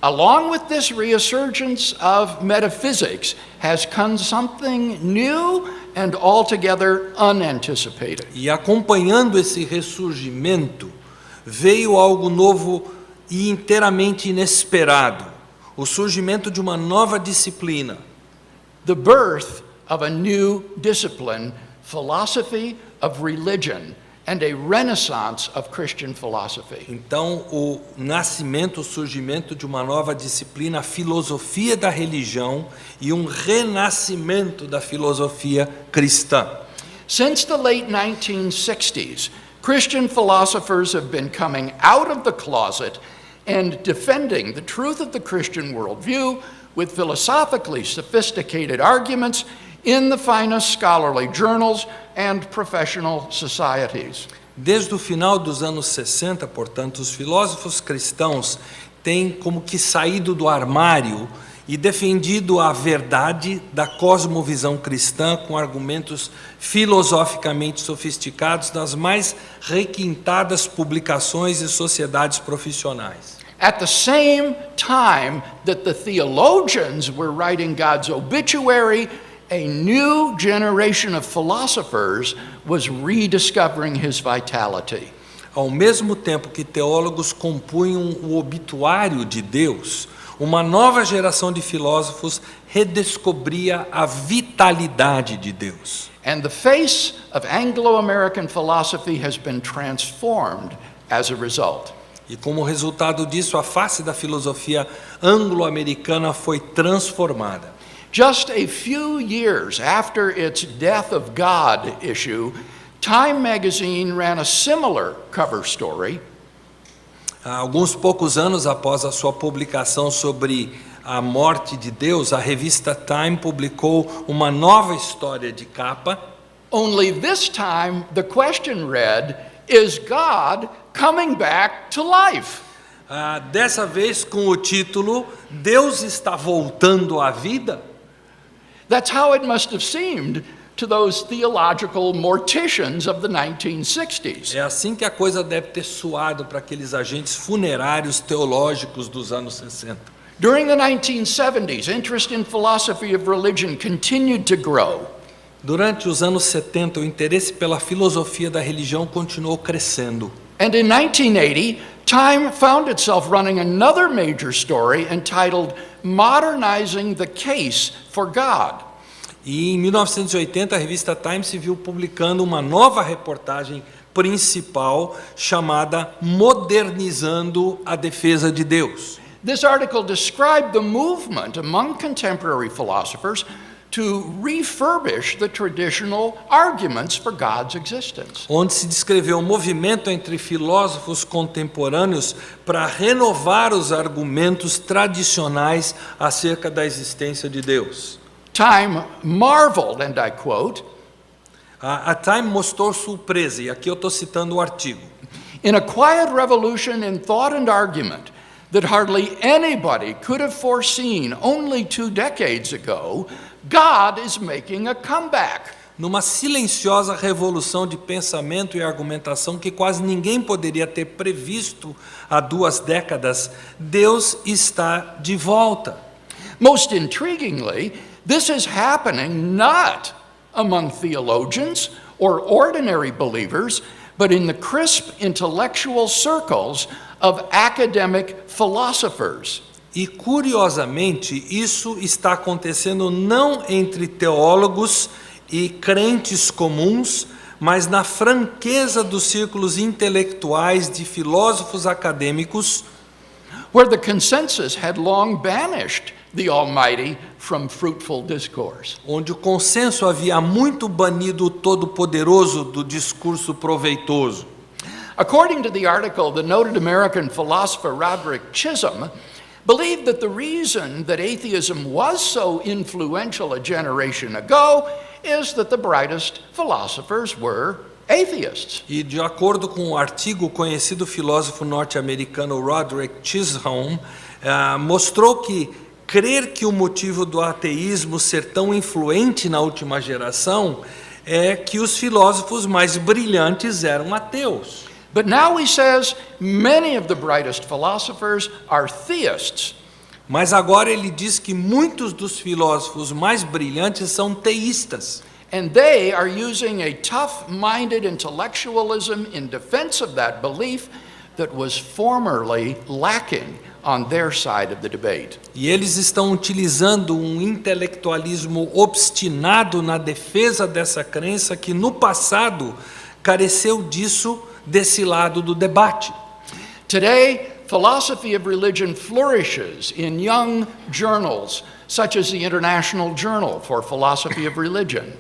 Along with this resurgence of metaphysics has come something new and altogether unanticipated. E acompanhando esse ressurgimento, veio algo novo e inteiramente inesperado, o surgimento de uma nova disciplina. The birth of a new discipline, philosophy of religion, and a renaissance of Christian philosophy. Então, o nascimento, o surgimento de uma nova disciplina, a filosofia da religião, e um renascimento da filosofia cristã. Since the late 1960s, Christian philosophers have been coming out of the closet and defending the truth of the Christian worldview with philosophically sophisticated arguments in the finest scholarly journals and professional societies. Desde o final dos anos 60, portanto, os filósofos cristãos têm como que saído do armário e defendido a verdade da cosmovisão cristã com argumentos filosoficamente sofisticados nas mais requintadas publicações e sociedades profissionais. At the same time that the theologians were writing God's obituary, a new generation of philosophers was rediscovering his vitality. Ao mesmo tempo que teólogos compunham o obituário de Deus, uma nova geração de filósofos redescobria a vitalidade de Deus. And the face of Anglo-American philosophy has been transformed as a result. E como resultado disso, a face da filosofia anglo-americana foi transformada. Just a few years after its Death of God issue, Time magazine ran a similar cover story. Alguns poucos anos após a sua publicação sobre a morte de Deus, a revista Time publicou uma nova história de capa. Only this time the question read, "Is God coming back to life?" Dessa vez com o título, Deus está voltando à vida? That's how it must have seemed to those theological morticians of the 1960s. É assim que a coisa deve ter soado para aqueles agentes funerários teológicos dos anos 60. During the 1970s, interest in philosophy of religion continued to grow. Durante os anos 70, o interesse pela filosofia da religião continuou crescendo. And in 1980, Time found itself running another major story entitled Modernizing the Case for God. E em 1980, a revista Time se viu publicando uma nova reportagem principal chamada Modernizando a Defesa de Deus. This article described the movement among contemporary philosophers to refurbish the traditional arguments for God's existence. Onde se descreveu um movimento entre filósofos contemporâneos para renovar os argumentos tradicionais acerca da existência de Deus. Time marveled, and I quote, A Time mostrou surpresa, e aqui eu estou citando o artigo. "In a quiet revolution in thought and argument that hardly anybody could have foreseen only 2 decades ago, God is making a comeback." Numa silenciosa revolução de pensamento e argumentação que quase ninguém poderia ter previsto há 2 décadas, Deus está de volta. Most intriguingly, this is happening not among theologians or ordinary believers, but in the crisp intellectual circles of academic philosophers. E, curiosamente, isso está acontecendo não entre teólogos e crentes comuns, mas na franqueza dos círculos intelectuais de filósofos acadêmicos, where the consensus had long banished the Almighty from fruitful discourse. onde o consenso havia muito banido o Todo-Poderoso do discurso proveitoso. According to the article, the noted American philosopher Roderick Chisholm believed that the reason that atheism was so influential a generation ago is that the brightest philosophers were atheists. E de acordo com um artigo, o conhecido filósofo norte-americano Roderick Chisholm mostrou que crer que o motivo do ateísmo ser tão influente na última geração é que os filósofos mais brilhantes eram ateus. But now he says many of the brightest philosophers are theists. Mas agora ele diz que muitos dos filósofos mais brilhantes são teístas. And they are using a tough-minded intellectualism in defense of that belief that was formerly lacking on their side of the debate. E eles estão utilizando um intelectualismo obstinado na defesa dessa crença que no passado careceu disso desse lado do debate. Today, philosophy of religion flourishes in young journals, such as the International Journal for Philosophy of Religion.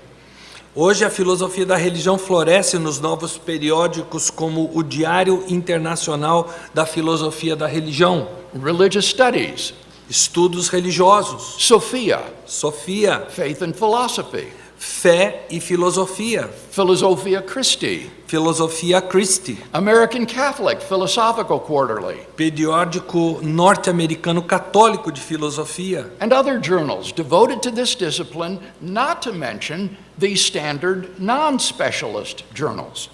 Hoje a filosofia da religião floresce nos novos periódicos como o Diário Internacional da Filosofia da Religião, Religious Studies, Estudos Religiosos, Sophia, Sofia, Faith and Philosophy, Fé e Filosofia, Philosophia Christi, Filosofia Christi, American Catholic Philosophical Quarterly, periódico norte-americano católico de filosofia, and other journals devoted to this discipline, not to mention the standard non-specialist journals.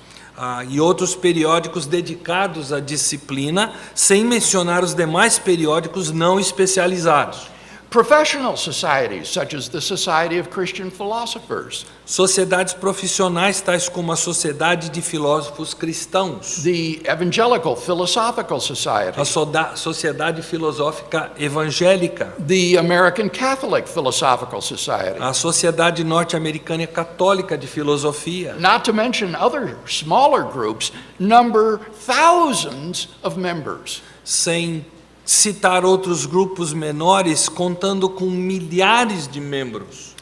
e outros periódicos dedicados à disciplina, sem mencionar os demais periódicos não especializados. Professional societies, such as the Society of Christian Philosophers, Sociedades profissionais tais como a Sociedade de Filósofos Cristãos, the Evangelical Philosophical Society, a Sociedade Filosófica Evangélica, the American Catholic Philosophical Society, a Sociedade Norte-Americana Católica de Filosofia, not to mention other smaller groups, number thousands of members. sem citar outros grupos menores, contando com milhares de membros.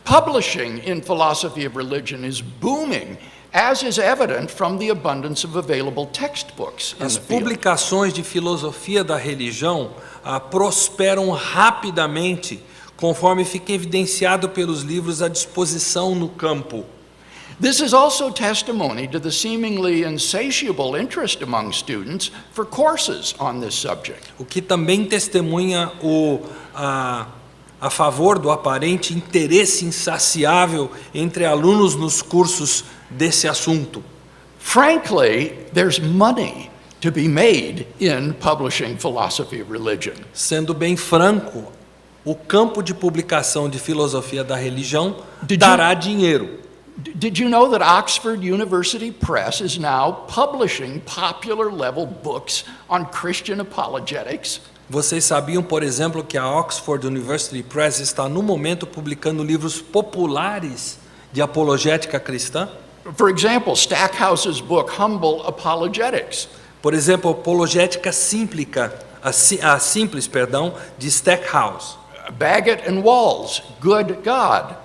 Publishing in philosophy of religion is booming, as is evident from the abundance of available textbooks in As the field. publicações de filosofia da religião prosperam rapidamente, conforme fica evidenciado pelos livros à disposição no campo. This is also testimony to the seemingly insatiable interest among students for courses on this subject. O que também testemunha a favor do aparente interesse insaciável entre alunos nos cursos desse assunto. Frankly, there's money to be made in publishing philosophy of religion. Sendo bem franco, o campo de publicação de filosofia da religião dará dinheiro. Did you know that Oxford University Press is now publishing popular level books on Christian apologetics? Vocês sabiam, por exemplo, que a Oxford University Press está no momento publicando livros populares de apologética cristã? For example, Stackhouse's book Humble Apologetics. Por exemplo, apologética simples, de Stackhouse. Baggett and Walls, Good God.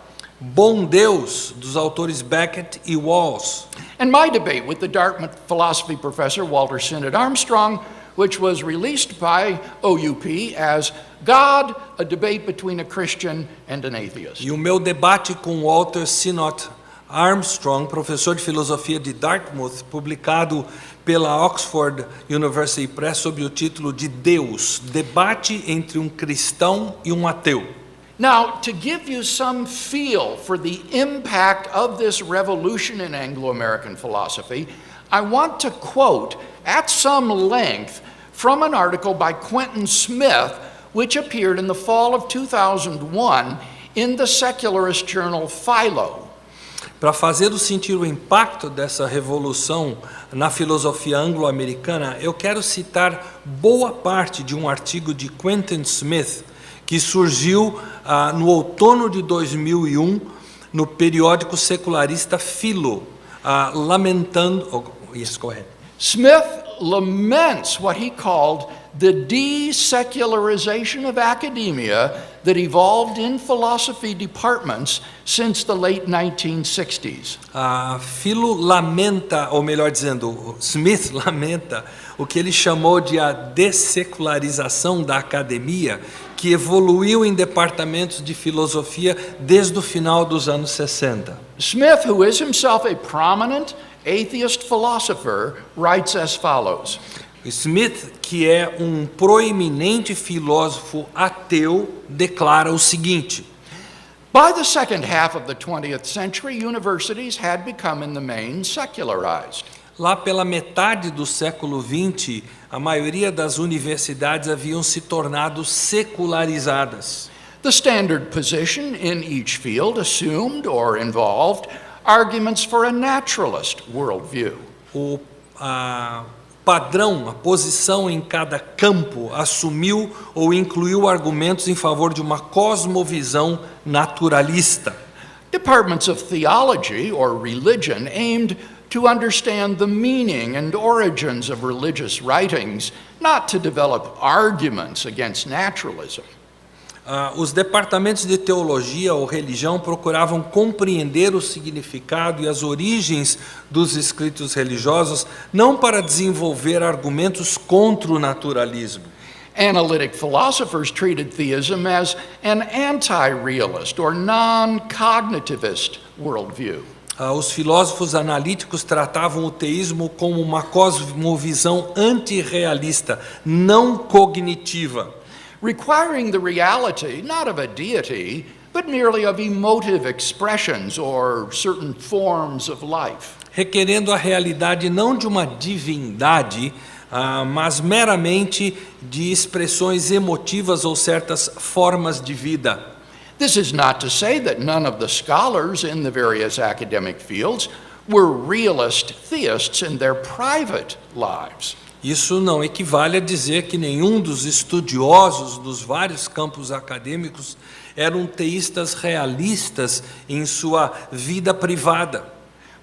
Bom Deus, dos autores Beckett e Walls. And my debate with the Dartmouth philosophy professor Walter Sinnott Armstrong, which was released by OUP as God, a debate between a Christian and an atheist. E o meu debate com Walter Sinnott Armstrong, professor de filosofia de Dartmouth, publicado pela Oxford University Press sob o título de Deus, debate entre um cristão e um ateu. Now, to give you some feel for the impact of this revolution in Anglo-American philosophy, I want to quote at some length from an article by Quentin Smith, which appeared in the fall of 2001 in the secularist journal Philo. Para fazer sentir o impacto dessa revolução na filosofia anglo-americana, eu quero citar boa parte de um artigo de Quentin Smith, que surgiu no outono de 2001, no periódico secularista Philo, lamentando... Oh, yes, go ahead. Smith laments what he called the desecularization of academia that evolved in philosophy departments since the late 1960s. Philo lamenta, ou melhor dizendo, Smith lamenta o que ele chamou de a dessecularização da academia, que evoluiu em departamentos de filosofia desde o final dos anos 60. Smith, who is himself a prominent atheist philosopher, writes as follows. Smith, que é um proeminente filósofo ateu, declara o seguinte: By the second half of the 20th century, universities had become in the main secularized. Lá pela metade do século XX, a maioria das universidades haviam se tornado secularizadas. The standard position in each field assumed or involved arguments for a naturalist worldview. O padrão, a posição em cada campo assumiu ou incluiu argumentos em favor de uma cosmovisão naturalista. Departments of theology or religion aimed to understand the meaning and origins of religious writings, not to develop arguments against naturalism. Os departamentos de teologia ou religião procuravam compreender o significado e as origens dos escritos religiosos, não para desenvolver argumentos contra o naturalismo. Analytic philosophers treated theism as an anti-realist or non-cognitivist worldview. Os filósofos analíticos tratavam o teísmo como uma cosmovisão antirrealista, não cognitiva, requiring the reality not of a deity, but merely of emotive expressions or certain forms of life. Requerendo a realidade não de uma divindade, mas meramente de expressões emotivas ou certas formas de vida. This is not to say that none of the scholars in the various academic fields were realist theists in their private lives. Isso não equivale a dizer que nenhum dos estudiosos dos vários campos acadêmicos eram teístas realistas em sua vida privada.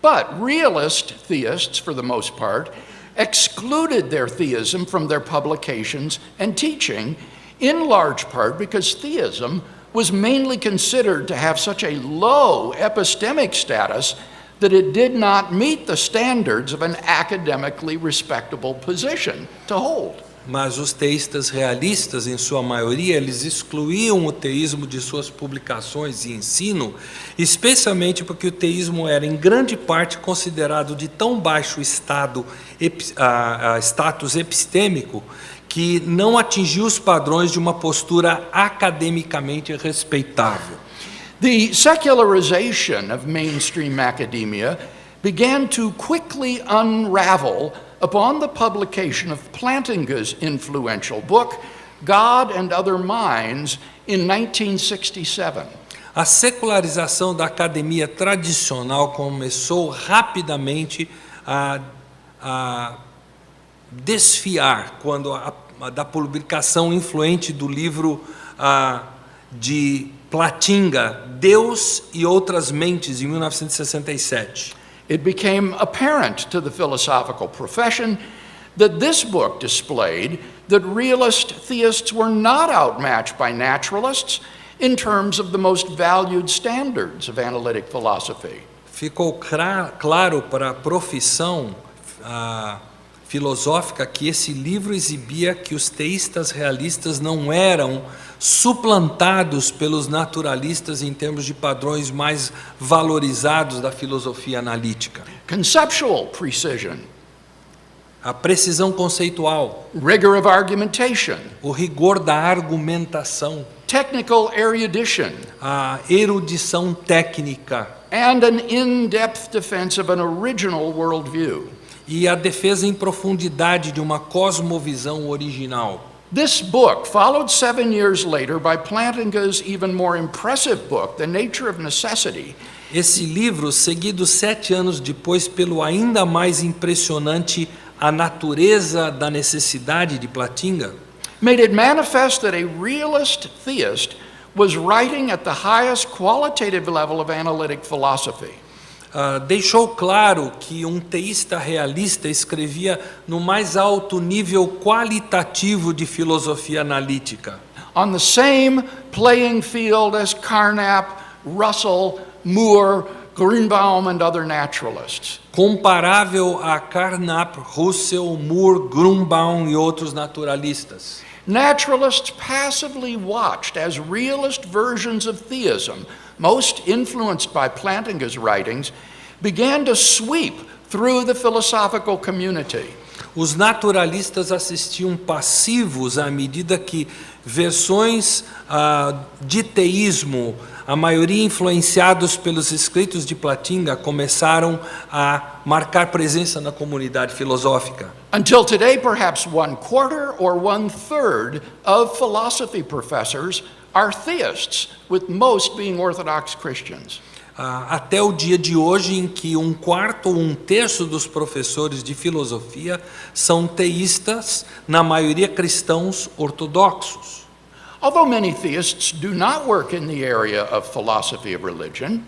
But realist theists, for the most part, excluded their theism from their publications and teaching, in large part because theism was mainly considered to have such a low epistemic status that it did not meet the standards of an academically respectable position to hold. Mas os teístas realistas, em sua maioria, eles excluíam o teísmo de suas publicações e ensino, especialmente porque o teísmo era, em grande parte, considerado de tão baixo status epistêmico que não atingiu os padrões de uma postura academicamente respeitável. The secularization of mainstream academia began to quickly unravel upon the publication of Plantinga's influential book, God and Other Minds, in 1967. A secularização da academia tradicional começou rapidamente a desfiar quando da publicação influente do livro de Plantinga, Deus e Outras Mentes, em 1967. It became apparent to the philosophical profession that this book displayed that realist theists were not outmatched by naturalists in terms of the most valued standards of analytic philosophy. Ficou claro para a profissão filosófica que esse livro exibia que os teístas realistas não eram suplantados pelos naturalistas em termos de padrões mais valorizados da filosofia analítica. Conceptual precision, a precisão conceitual, rigor of argumentation, o rigor da argumentação, technical erudition, a erudição técnica, and an in-depth defense of an original worldview. E a defesa em profundidade de uma cosmovisão original. This book followed 7 years later by Plantinga's even more impressive book, The Nature of Necessity. Esse livro, seguido 7 anos depois pelo ainda mais impressionante A Natureza da Necessidade de Plantinga, made it manifest that a realist theist was writing at the highest qualitative level of analytic philosophy. Deixou claro que um teísta realista escrevia no mais alto nível qualitativo de filosofia analítica. On the same playing field as Carnap, Russell, Moore, Grünbaum and other naturalists. Comparável a Carnap, Russell, Moore, Grünbaum e outros naturalistas. Naturalists passively watched as realist versions of theism, most influenced by Plantinga's writings, began to sweep through the philosophical community. Os naturalistas assistiam passivos à medida que versões de teísmo, a maioria influenciados pelos escritos de Plantinga, começaram a marcar presença na comunidade filosófica. Until today, perhaps 1/4 or 1/3 of philosophy professors are theists, with most being Orthodox Christians. Até o dia de hoje, em que 1/4 ou 1/3 dos professores de filosofia são teístas, na maioria cristãos ortodoxos. Although many theists do not work in the area of philosophy of religion,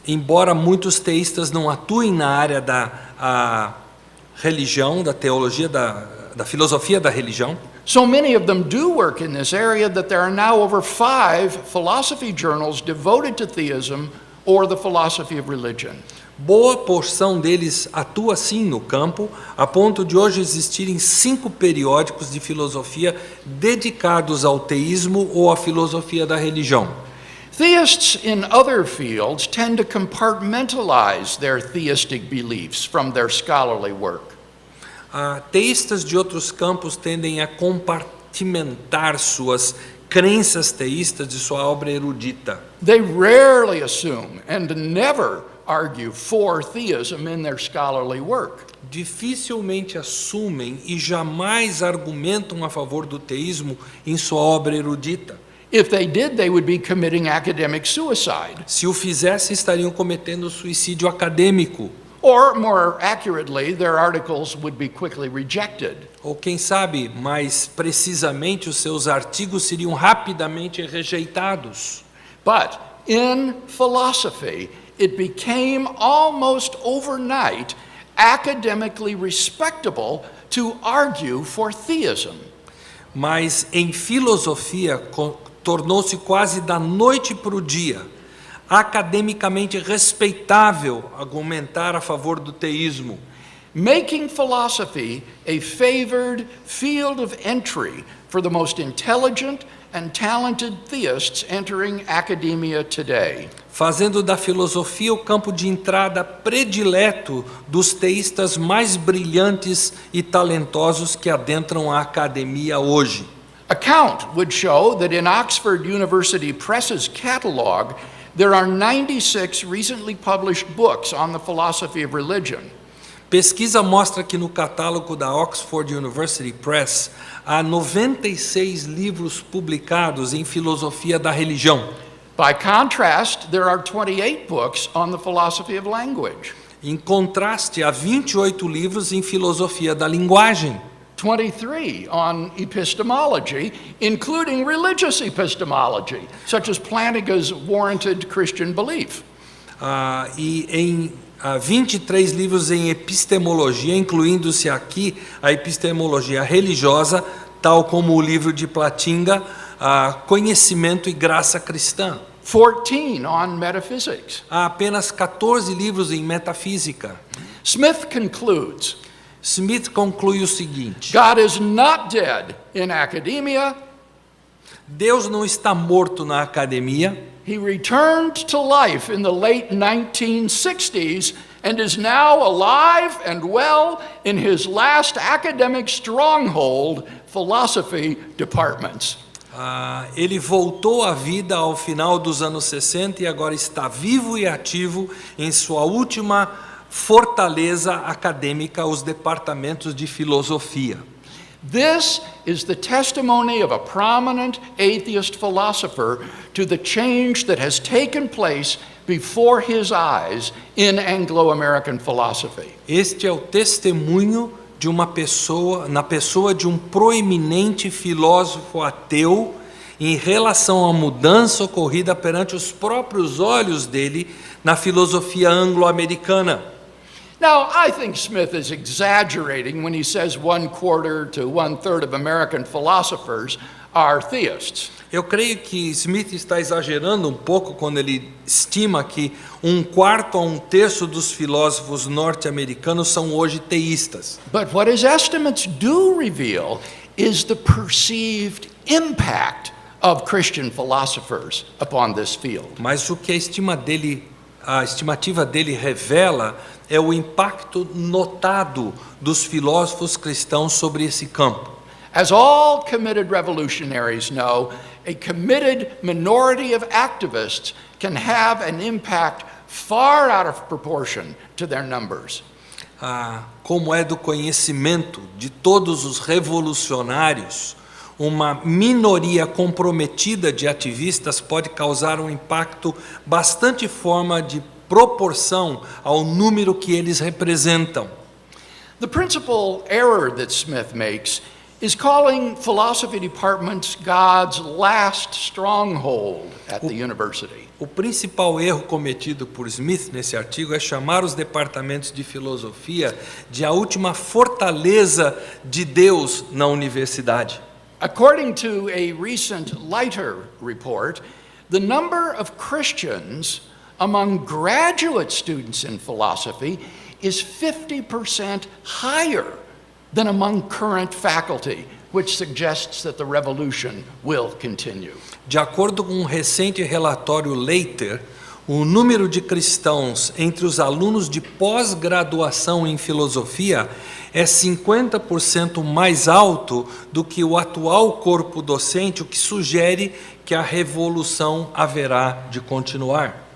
embora muitos teístas não atuem na área da religião, da teologia, da filosofia da religião, so many of them do work in this area that there are now over 5 philosophy journals devoted to theism or the philosophy of religion. Boa porção deles atua sim no campo, a ponto de hoje existirem 5 periódicos de filosofia dedicados ao teísmo ou à filosofia da religião. Theists in other fields tend to compartmentalize their theistic beliefs from their scholarly work. Teístas de outros campos tendem a compartimentar suas crenças teístas de sua obra erudita. They rarely assume and never argue for theism in their scholarly work. Dificilmente assumem e jamais argumentam a favor do teísmo em sua obra erudita. If they did, they would be committing academic suicide. Se o fizessem, estariam cometendo suicídio acadêmico. Or, more accurately, their articles would be quickly rejected. Ou quem sabe, mais precisamente, os seus artigos seriam rapidamente rejeitados. But in philosophy, it became almost overnight academically respectable to argue for theism. Mas em filosofia tornou-se quase da noite para o dia academicamente respeitável argumentar a favor do teísmo, making philosophy a favored field of entry for the most intelligent and talented theists entering academia today. Fazendo da filosofia o campo de entrada predileto dos teístas mais brilhantes e talentosos que adentram a academia hoje. A count would show that in Oxford University Press's catalog, there are 96 recently published books on the philosophy of religion. Pesquisa mostra que no catálogo da Oxford University Press há 96 livros publicados em filosofia da religião. By contrast, there are 28 books on the philosophy of language. Em contraste, há 28 livros em filosofia da linguagem. 23 on epistemology, including religious epistemology, such as Plantinga's warranted Christian belief. E em 23 livros em epistemologia, incluindo-se aqui a epistemologia religiosa, tal como o livro de Plantinga, Conhecimento e Graça Cristã. 14 on metaphysics. Há apenas 14 livros em metafísica. Smith conclui o seguinte: God is not dead in academia. Deus não está morto na academia. He returned to life in the late 1960s and is now alive and well in his last academic stronghold, philosophy departments. Ele voltou à vida ao final dos anos 60 e agora está vivo e ativo em sua última fortaleza acadêmica, os departamentos de filosofia. This is the testimony of a prominent atheist philosopher to the change that has taken place before his eyes in Anglo-American philosophy. Este é o testemunho de uma pessoa, na pessoa de um proeminente filósofo ateu, em relação à mudança ocorrida perante os próprios olhos dele na filosofia anglo-americana. Now, I think Smith is exaggerating when he says 1/4 to 1/3 of American philosophers are theists. Eu creio que Smith está exagerando um pouco quando ele estima que 1/4 a 1/3 dos filósofos norte-americanos são hoje teístas. But what his estimates do reveal is the perceived impact of Christian philosophers upon this field. Mas o que a estimativa dele revela é o impacto notado dos filósofos cristãos sobre esse campo. As all committed revolutionaries know, a committed minority of activists can have an impact far out of proportion to their numbers. Como é do conhecimento de todos os revolucionários, uma minoria comprometida de ativistas pode causar um impacto bastante fora de proporção ao número que eles representam. The principal error that Smith makes is calling philosophy departments God's last stronghold at the university. O principal erro cometido por Smith nesse artigo é chamar os departamentos de filosofia de a última fortaleza de Deus na universidade. According to a recent Leiter report, the number of Christians among graduate students in philosophy is 50% higher than among current faculty, which suggests that the revolution will continue. De acordo com um recente relatório Leiter, o número de cristãos entre os alunos de pós-graduação em filosofia é 50% mais alto do que o atual corpo docente, o que sugere que a revolução haverá de continuar.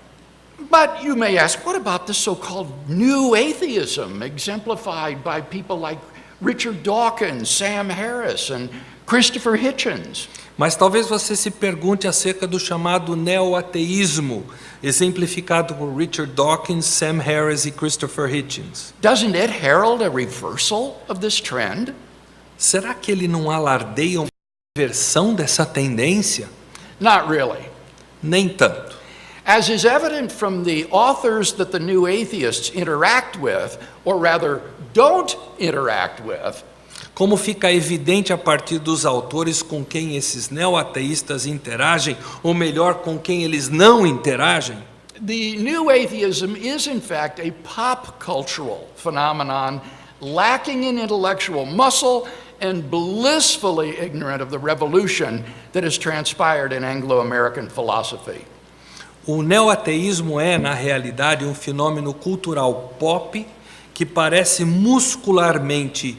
But you may ask, what about the so-called new atheism exemplified by people like Richard Dawkins, Sam Harris, and Christopher Hitchens? Mas talvez você se pergunte acerca do chamado neo-ateísmo, exemplificado por Richard Dawkins, Sam Harris e Christopher Hitchens. Doesn't it herald a reversal of this trend? Será que ele não alardeia uma inversão dessa tendência? Not really. Nem tanto. As is evident from the authors that the new atheists interact with, or rather don't interact with, como fica evidente a partir dos autores com quem esses neo-ateístas interagem, ou melhor, com quem eles não interagem, the new atheism is in fact a pop cultural phenomenon lacking in intellectual muscle and blissfully ignorant of the revolution that has transpired in Anglo-American philosophy. O neo-ateísmo é, na realidade, um fenômeno cultural pop que parece muscularmente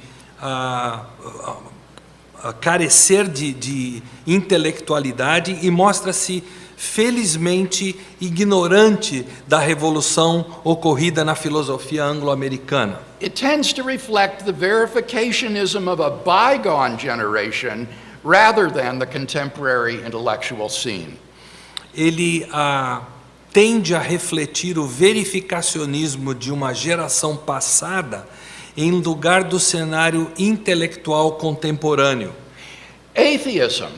carecer de intelectualidade e mostra-se felizmente ignorante da revolução ocorrida na filosofia anglo-americana. It tends to reflect the verificationism of a bygone generation rather than the contemporary intellectual scene. Ele tende a refletir o verificacionismo de uma geração passada em lugar do cenário intelectual contemporâneo. Atheism,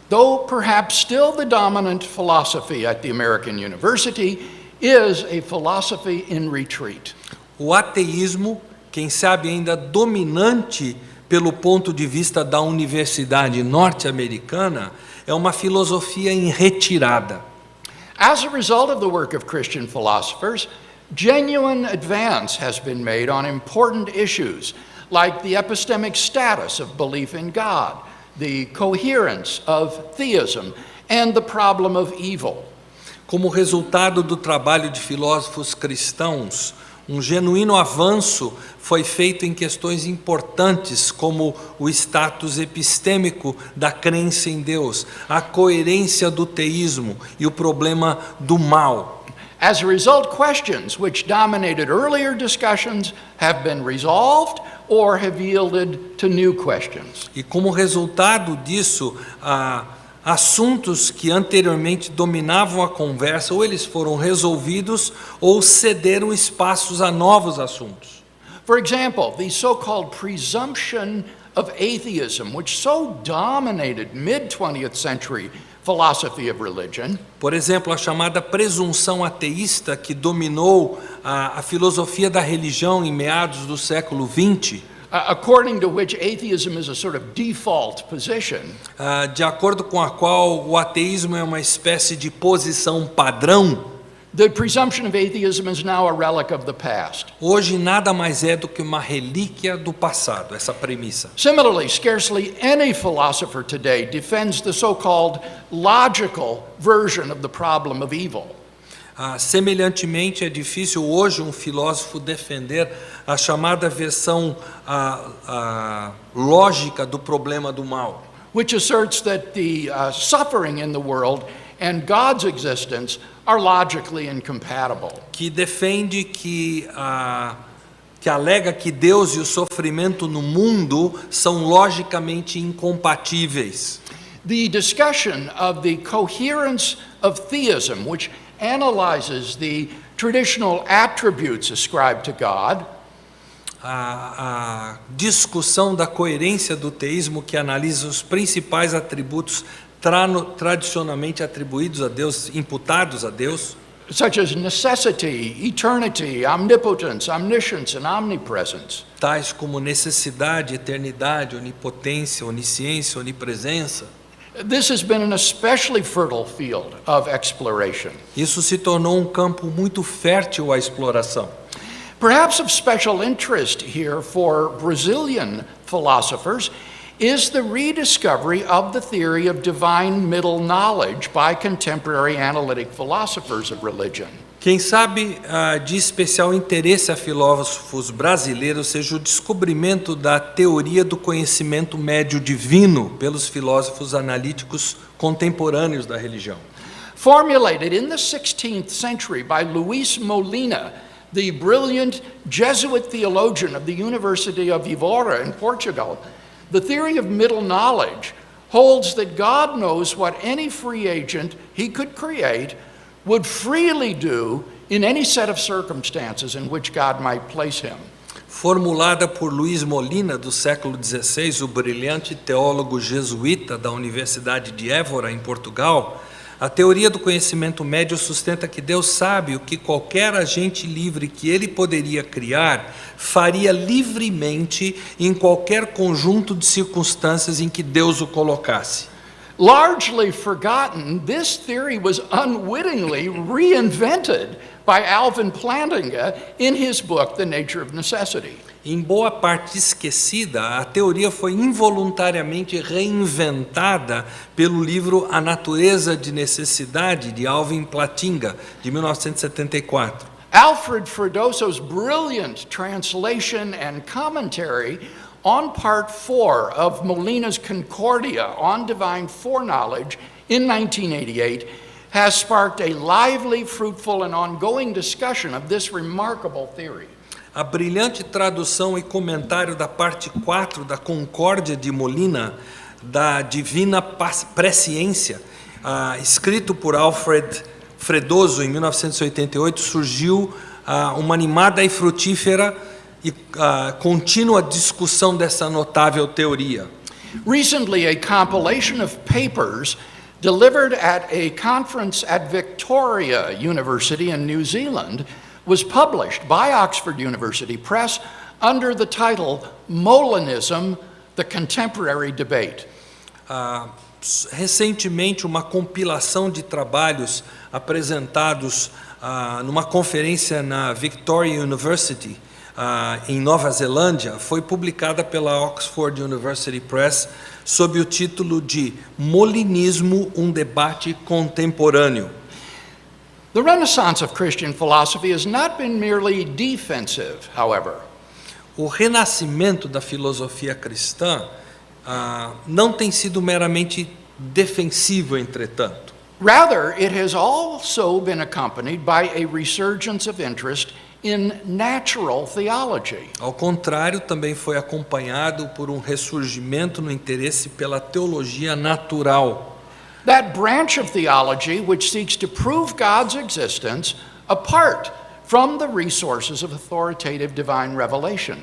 though perhaps still the dominant philosophy at the American University, is a philosophy in retreat. O ateísmo, quem sabe ainda dominante pelo ponto de vista da universidade norte-americana, é uma filosofia em retirada. As a result of the work of Christian philosophers, genuine advance has been made on important issues like the epistemic status of belief in God, the coherence of theism, and the problem of evil. Como resultado do trabalho de filósofos cristãos, um genuíno avanço foi feito em questões importantes como o status epistêmico da crença em Deus, a coerência do teísmo e o problema do mal. As a result, questions which dominated earlier discussions have been resolved or have yielded to new questions. E como resultado disso, assuntos que anteriormente dominavam a conversa, ou eles foram resolvidos, ou cederam espaços a novos assuntos. For example, the so-called presumption of atheism, which so dominated mid-20th century philosophy of religion. Por exemplo, a chamada presunção ateísta que dominou a filosofia da religião em meados do século XX. According to which atheism is a sort of default position. De acordo com a qual o ateísmo é uma espécie de posição padrão. The presumption of atheism is now a relic of the past. Hoje nada mais é do que uma relíquia do passado, essa premissa. Similarly, scarcely any philosopher today defends the so-called logical version of the problem of evil. Semelhantemente, é difícil hoje um filósofo defender a chamada versão lógica do problema do mal, which asserts that the suffering in the world and God's existence are logically incompatible. Que defende que alega que Deus e o sofrimento no mundo são logicamente incompatíveis. The discussion of the coherence of theism, which analyzes the traditional attributes ascribed to God, a discussão da coerência do teísmo que analisa os principais atributos tradicionalmente atribuídos a Deus, imputados a Deus, such as necessity, eternity, omnipotence, omniscience, and omnipresence. Tais como necessidade, eternidade, onipotência, onisciência, onipresença. This has been an especially fertile field of exploration. Isso se tornou um campo muito fértil à exploração. Perhaps of special interest here for Brazilian philosophers is the rediscovery of the theory of divine middle knowledge by contemporary analytic philosophers of religion. Quem sabe de especial interesse a filósofos brasileiros seja o descobrimento da teoria do conhecimento médio divino pelos filósofos analíticos contemporâneos da religião. Formulated in the 16th century by Luís Molina, the brilliant Jesuit theologian of the University of Vivo in Portugal, the theory of middle knowledge holds that God knows what any free agent he could create would freely do in any set of circumstances in which God might place him. Formulada por Luís Molina, do século XVI, o brilhante teólogo jesuíta da Universidade de Évora, em Portugal, a teoria do conhecimento médio sustenta que Deus sabe o que qualquer agente livre que ele poderia criar faria livremente em qualquer conjunto de circunstâncias em que Deus o colocasse. Largely forgotten, this theory was unwittingly reinvented by Alvin Plantinga in his book, The Nature of Necessity. Em boa parte esquecida, a teoria foi involuntariamente reinventada pelo livro A Natureza de Necessidade, de Alvin Plantinga, de 1974. Alfred Fredosso's brilliant translation and commentary on part 4 of Molina's Concordia on Divine Foreknowledge in 1988 has sparked a lively, fruitful, and ongoing discussion of this remarkable theory. A brilhante tradução e comentário da parte 4 da Concórdia de Molina, da Divina Presciência, escrito por Alfred Fredosso em 1988, surgiu uma animada e frutífera e contínua discussão dessa notável teoria. Recently, a compilation of papers delivered at a conference at Victoria University in New Zealand was published by Oxford University Press under the title Molinism, the Contemporary Debate. Recentemente, uma compilação de trabalhos apresentados numa conferência na Victoria University, em Nova Zelândia, foi publicada pela Oxford University Press sob o título de Molinismo, um debate contemporâneo. The renaissance of Christian philosophy has not been merely defensive, however. O renascimento da filosofia cristã não tem sido meramente defensivo, entretanto. Rather, it has also been accompanied by a resurgence of interest in natural theology. Ao contrário, também foi acompanhado por um ressurgimento no interesse pela teologia natural. That branch of theology which seeks to prove God's existence apart from the resources of authoritative divine revelation.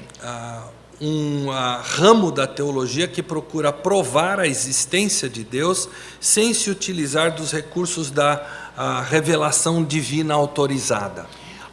Ramo da teologia que procura provar a existência de Deus sem se utilizar dos recursos da revelação divina autorizada.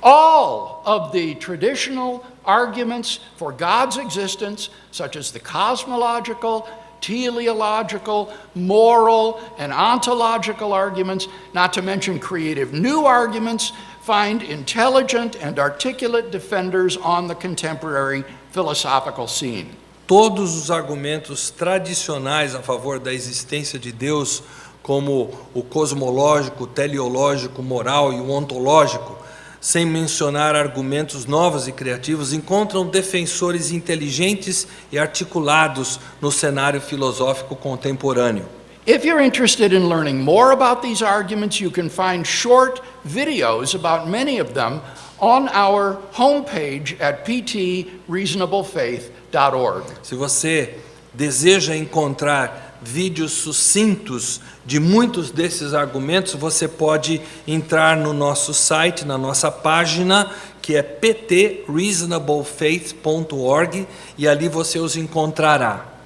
All of the traditional arguments for God's existence, such as the cosmological, teleological, moral, and ontological arguments, not to mention creative new arguments, find intelligent and articulate defenders on the contemporary philosophical scene. Todos os argumentos tradicionais a favor da existência de Deus, como o cosmológico, o teleológico, o moral e o ontológico, sem mencionar argumentos novos e criativos, encontram defensores inteligentes e articulados no cenário filosófico contemporâneo. If you're interested in learning more about these arguments, you can find short videos about many of them on our homepage at ptreasonablefaith.org. Se você deseja encontrar vídeos sucintos de muitos desses argumentos, você pode entrar no nosso site, na nossa página, que é ptreasonablefaith.org, e ali você os encontrará.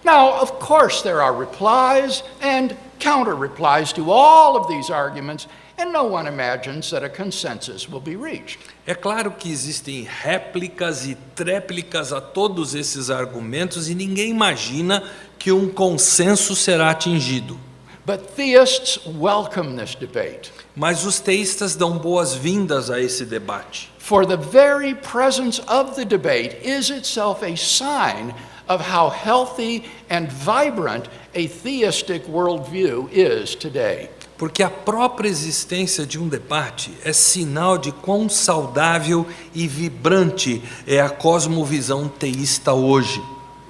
Now, of course, there are replies and counter-replies to all of these arguments, and no one imagines that a consensus will be reached. É claro que existem réplicas e tréplicas a todos esses argumentos e ninguém imagina que um consenso será atingido. But theists welcome this debate. Mas os teístas dão boas-vindas a esse debate. For the very presence of the debate is itself a sign of how healthy and vibrant a theistic worldview is today. Porque a própria existência de um debate é sinal de quão saudável e vibrante é a cosmovisão teísta hoje.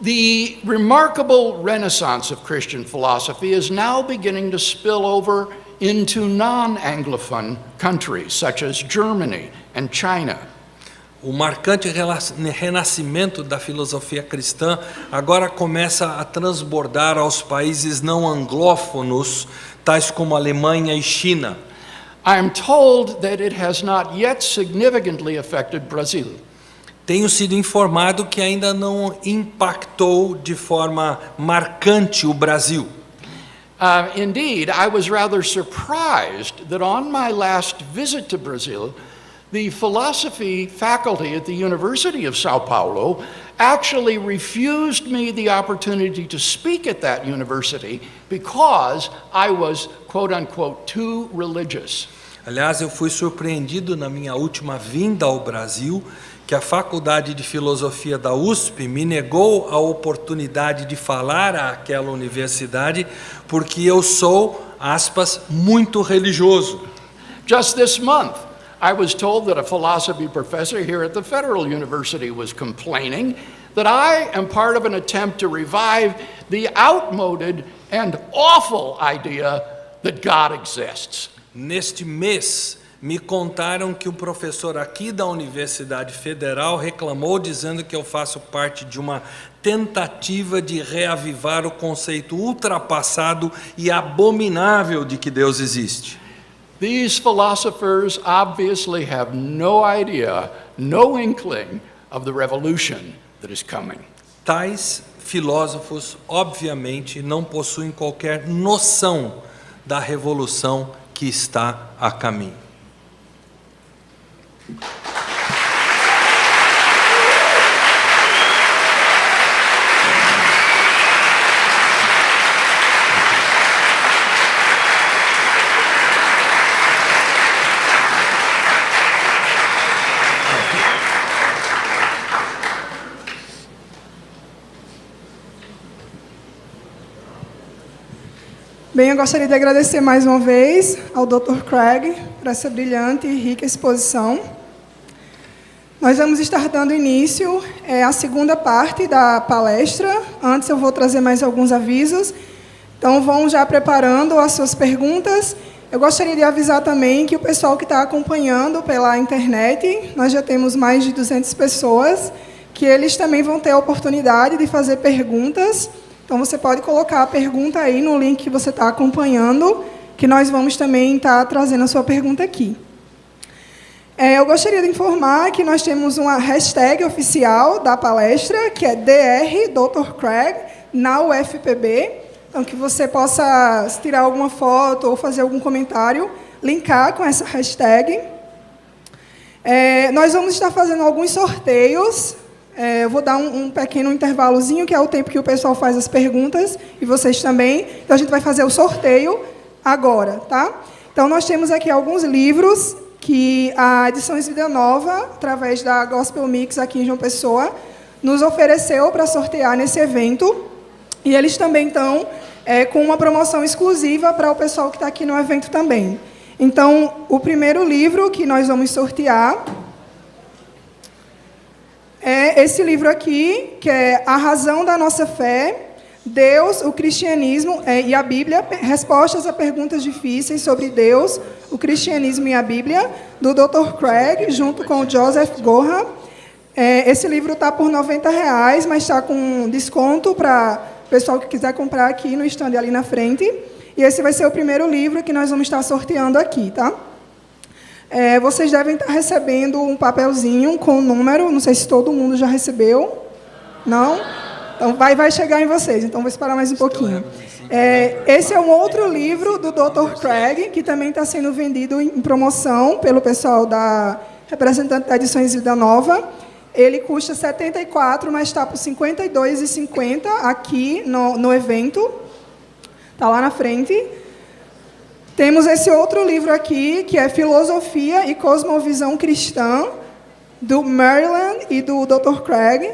The remarkable renaissance of Christian philosophy is now beginning to spill over into non-Anglophone countries such as Germany and China. O marcante renascimento da filosofia cristã agora começa a transbordar aos países não anglófonos, tais como Alemanha e China. I am told that it has not yet significantly affected Brazil. Tenho sido informado que ainda não impactou de forma marcante o Brasil. Indeed, I was rather surprised that on my last visit to Brazil, the philosophy faculty at the University of São Paulo actually refused me the opportunity to speak at that university because I was, quote unquote, too religious. Aliás, eu fui surpreendido na minha última vinda ao Brasil que a Faculdade de Filosofia da USP me negou a oportunidade de falar àquela universidade porque eu sou, aspas, muito religioso. Just this month, I was told that a philosophy professor here at the Federal University was complaining that I am part of an attempt to revive the outmoded and awful idea that God exists. Neste mês, me contaram que um professor aqui da Universidade Federal reclamou dizendo que eu faço parte de uma tentativa de reavivar o conceito ultrapassado e abominável de que Deus existe. These philosophers obviously have no idea, no inkling of the revolution that is coming. Tais filósofos, obviamente, não possuem qualquer noção da revolução que está a caminho. Bem, eu gostaria de agradecer mais uma vez ao Dr. Craig por essa brilhante e rica exposição. Nós vamos estar dando início à segunda parte da palestra. Antes eu vou trazer mais alguns avisos. Então vão já preparando as suas perguntas Eu gostaria de avisar também que o pessoal que está acompanhando pela internet, nós já temos mais de 200 pessoas, que eles também vão ter a oportunidade de fazer perguntas. Então, você pode colocar a pergunta aí no link que você está acompanhando, que nós vamos também estar trazendo a sua pergunta aqui. Eu gostaria de informar que nós temos uma hashtag oficial da palestra, que é Dr. Craig, na UFPB. Então, que você possa tirar alguma foto ou fazer algum comentário, linkar com essa hashtag. Nós vamos estar fazendo alguns sorteios. Eu vou dar um pequeno intervalozinho, que é o tempo que o pessoal faz as perguntas, e vocês também. Então, a gente vai fazer o sorteio agora, tá? Então, nós temos aqui alguns livros que a Edições Vida Nova, através da Gospel Mix aqui em João Pessoa, nos ofereceu para sortear nesse evento. E eles também estão com uma promoção exclusiva para o pessoal que está aqui no evento também. Então, o primeiro livro que nós vamos sortear é esse livro aqui, que é A Razão da Nossa Fé, Deus, o Cristianismo e a Bíblia, respostas a perguntas difíceis sobre Deus, o Cristianismo e a Bíblia, do Dr. Craig, junto com o Joseph Gorham. Esse livro está por R$90, mas está com desconto para o pessoal que quiser comprar aqui no stand ali na frente. E esse vai ser o primeiro livro que nós vamos estar sorteando aqui, tá? Vocês devem estar recebendo um papelzinho com o número, não sei se todo mundo já recebeu. Não? Então, vai chegar em vocês, então vou esperar mais um pouquinho. Esse é um outro livro do Dr. Craig, que também está sendo vendido em promoção pelo pessoal da representante da Edições Vida Nova. Ele custa R$74, mas está por R$52,50 aqui no evento. Está lá na frente. Temos esse outro livro aqui, que é Filosofia e Cosmovisão Cristã, do Maryland e do Dr. Craig,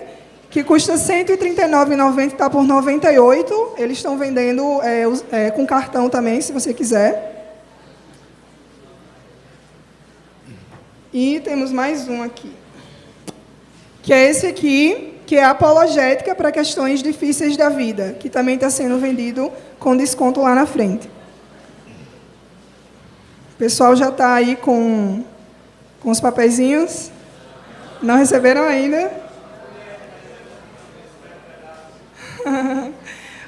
que custa R$139,90, está por R$98. Eles estão vendendo com cartão também, se você quiser. E temos mais um aqui, que é esse aqui, que é apologética para questões difíceis da vida, que também está sendo vendido com desconto lá na frente. O pessoal já está aí com os papeizinhos. Não receberam ainda?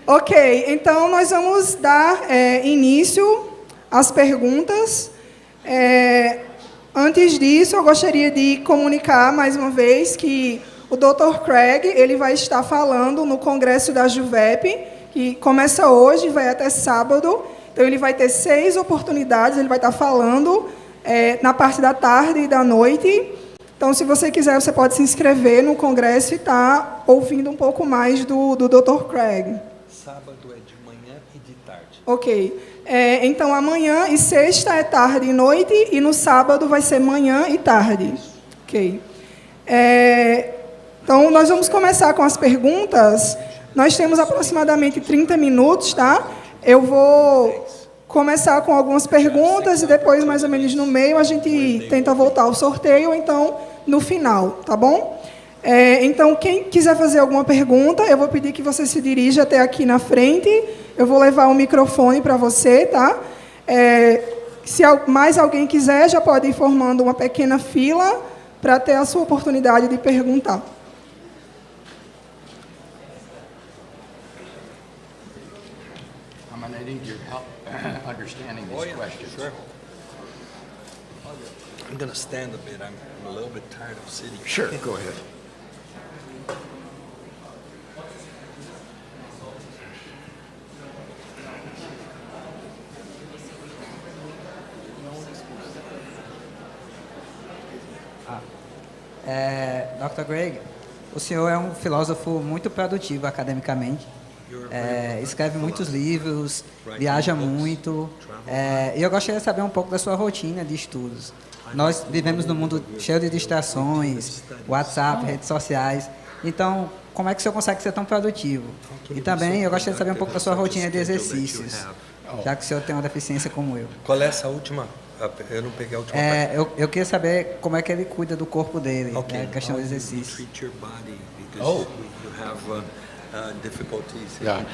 Ok, então nós vamos dar início às perguntas. Antes disso, eu gostaria de comunicar mais uma vez que o Dr. Craig ele vai estar falando no Congresso da Juvep, que começa hoje e vai até sábado. Então, ele vai ter 6 oportunidades, ele vai estar falando na parte da tarde e da noite. Então, se você quiser, você pode se inscrever no congresso e estar ouvindo um pouco mais do Dr. Craig. Sábado é de manhã e de tarde. Ok. Então, amanhã e sexta é tarde e noite, e no sábado vai ser manhã e tarde. Ok. Então, nós vamos começar com as perguntas. Nós temos aproximadamente 30 minutos, tá? Eu vou começar com algumas perguntas e depois, mais ou menos no meio, a gente tenta voltar ao sorteio, então, no final, tá bom? Então, quem quiser fazer alguma pergunta, eu vou pedir que você se dirija até aqui na frente. Eu vou levar o microfone para você, tá? Se mais alguém quiser, já pode ir formando uma pequena fila para ter a sua oportunidade de perguntar. I need your help understanding these questions. Sure. I'm going to stand a bit. I'm a little bit tired of sitting. Sure, go ahead. Dr. Craig, o senhor é um filósofo muito produtivo academicamente. Escreve muitos livros, viaja muito, e eu gostaria de saber um pouco da sua rotina de estudos. Nós vivemos num mundo cheio de distrações, WhatsApp, redes sociais, então como é que o senhor consegue ser tão produtivo? E também eu gostaria de saber um pouco da sua rotina de exercícios, já que o senhor tem uma deficiência como eu. Qual é essa última? Eu não peguei a última parte. Eu queria saber como é que ele cuida do corpo dele, a questão do exercício. Difficulties. Yeah.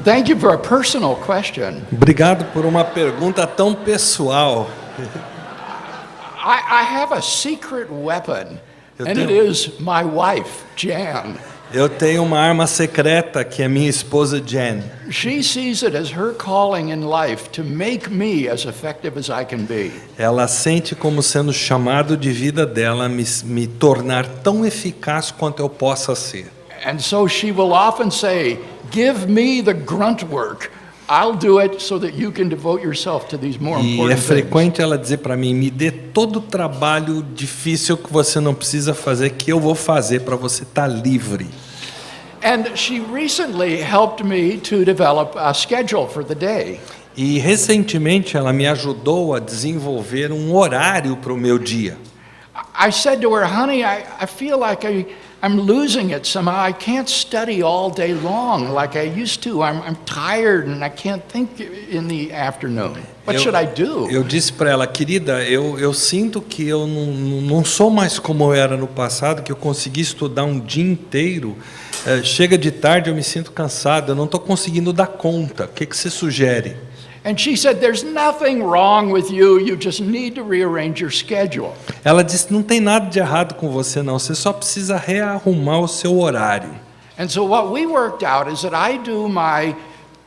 Thank you for a personal question. Obrigado por uma pergunta tão pessoal. I have a secret weapon, and it is my wife, Jan. Eu tenho uma arma secreta que é minha esposa Jan. She sees it as her calling in life to make me as effective as I can be. Ela sente como sendo chamado de vida dela me tornar tão eficaz quanto eu possa ser. And so she will often say, "Give me the grunt work. I'll do it so that you can devote yourself to these more E important é frequente things." ela dizer para mim, me dê todo o trabalho difícil que você não precisa fazer, que eu vou fazer para você estar livre. And she recently helped me to develop a schedule for the day. E recentemente ela me ajudou a desenvolver um horário para o meu dia. I said to her, "Honey, I feel like I'm losing it somehow. I can't study all day long like I used to. I'm tired and I can't think in the afternoon. What should I do?" Eu disse para ela, querida, eu sinto que eu não sou mais como eu era no passado, que eu consegui estudar um dia inteiro. Chega de tarde, eu me sinto cansado, eu não estou conseguindo dar conta. O que você sugere? And she said, "There's nothing wrong with you. You just need to rearrange your schedule." Ela disse, não tem nada de errado com você não, você só precisa rearrumar o seu horário. And so what we worked out is that I do my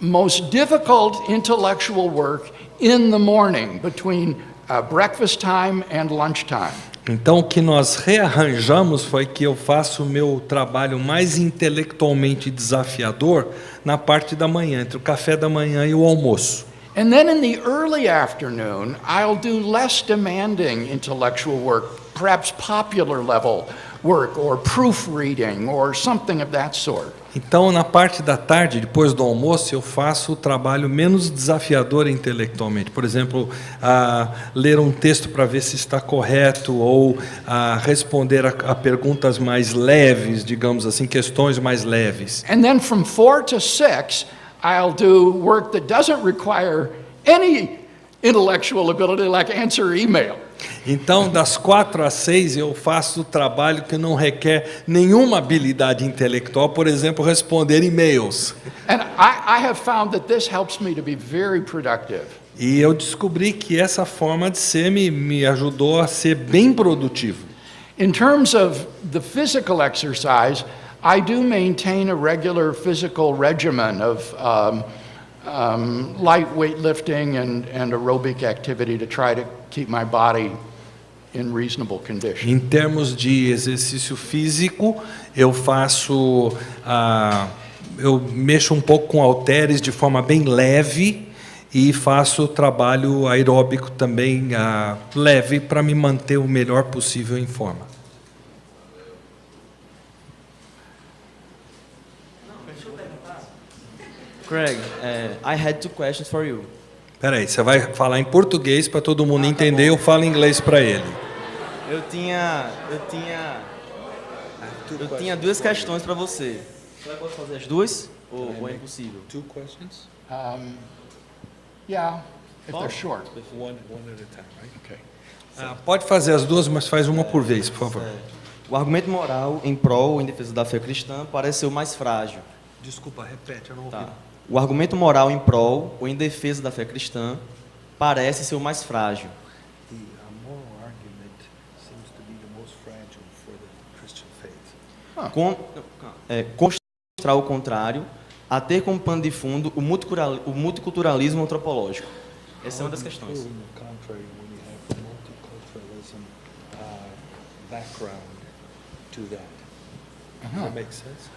most difficult intellectual work in the morning between breakfast time and lunchtime. Então o que nós rearranjamos foi que eu faço o meu trabalho mais intelectualmente desafiador na parte da manhã, entre o café da manhã e o almoço. And then in the early afternoon, I'll do less demanding intellectual work, perhaps popular level work or proofreading or something of that sort. Então, na parte da tarde, depois do almoço, eu faço o trabalho menos desafiador intelectualmente. Por exemplo, ler um texto para ver se está correto ou responder a perguntas mais leves, digamos assim, questões mais leves. And then from 4 to 6, I'll do work that doesn't require any intellectual ability, like answer email. Então, das 4 às 6, eu faço o trabalho que não requer nenhuma habilidade intelectual, por exemplo, responder e-mails. And I have found that this helps me to be very productive. E eu descobri que essa forma de ser me ajudou a ser bem produtivo. In terms of the physical exercise, I do maintain a regular physical regimen of light weightlifting and aerobic activity to try to keep my body in reasonable condition. Em termos de exercício físico, eu eu mexo um pouco com halteres de forma bem leve e faço trabalho aeróbico também leve para me manter o melhor possível em forma. Craig, I had 2 questions for you. Peraí, você vai falar em português para todo mundo entender, eu falo inglês para ele. Eu tinha 2 questões para você. Você pode fazer as 2 ou é impossível? 2 questions? Yeah, if they're short. One at a time, right? Okay. Pode fazer as 2, mas faz uma por vez, por favor. O argumento moral em prol ou em defesa da fé cristã parece ser o mais frágil. Desculpa, repete, eu não ouvi. Tá. O argumento moral em prol ou em defesa da fé cristã parece ser o mais frágil. The moral argument seems to be the most fragile for the Christian faith. Mostrar o contrário, a ter como pano de fundo o multiculturalismo antropológico. Essa é uma das questões.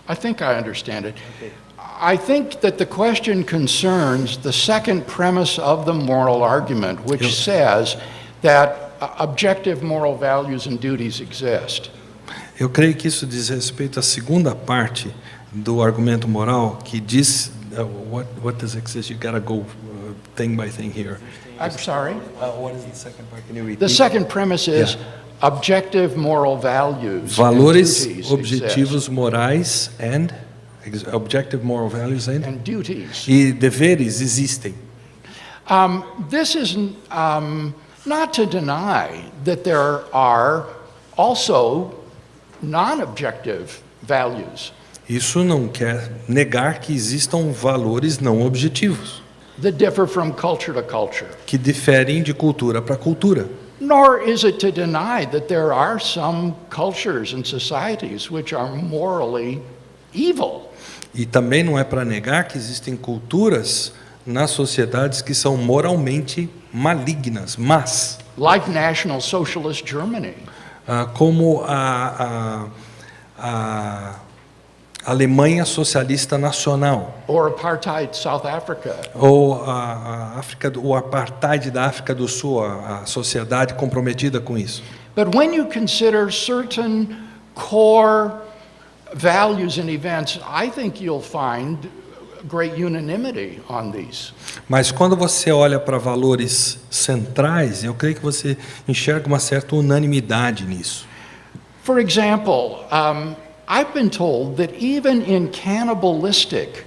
I think I understand it. I think that the question concerns the second premise of the moral argument, which says that objective moral values and duties exist. Eu creio que isso diz respeito à segunda parte do argumento moral, que diz what does exist? You gotta go thing by thing here. I'm sorry? What is the second part? Can you repeat? The second premise is objective moral values Valores and duties objetivos exist. morais and objective moral values And duties. e deveres existem. This is not to deny that there are also non-objective values. Isso não quer negar que existam valores não objetivos, that differ from culture to culture. que diferem de cultura para cultura. Nor is it to deny that there are some cultures and societies which are morally evil. E também não é para negar que existem culturas nas sociedades que são moralmente malignas, mas Like National Socialist Germany, como a Alemanha Socialista Nacional, or apartheid South Africa, ou o apartheid da África do Sul, a sociedade comprometida com isso. But when you consider certain core values and events, I think you'll find great unanimity on these. Mas quando você olha para valores centrais, eu creio que você enxerga uma certa unanimidade nisso. For example, I've been told that even in cannibalistic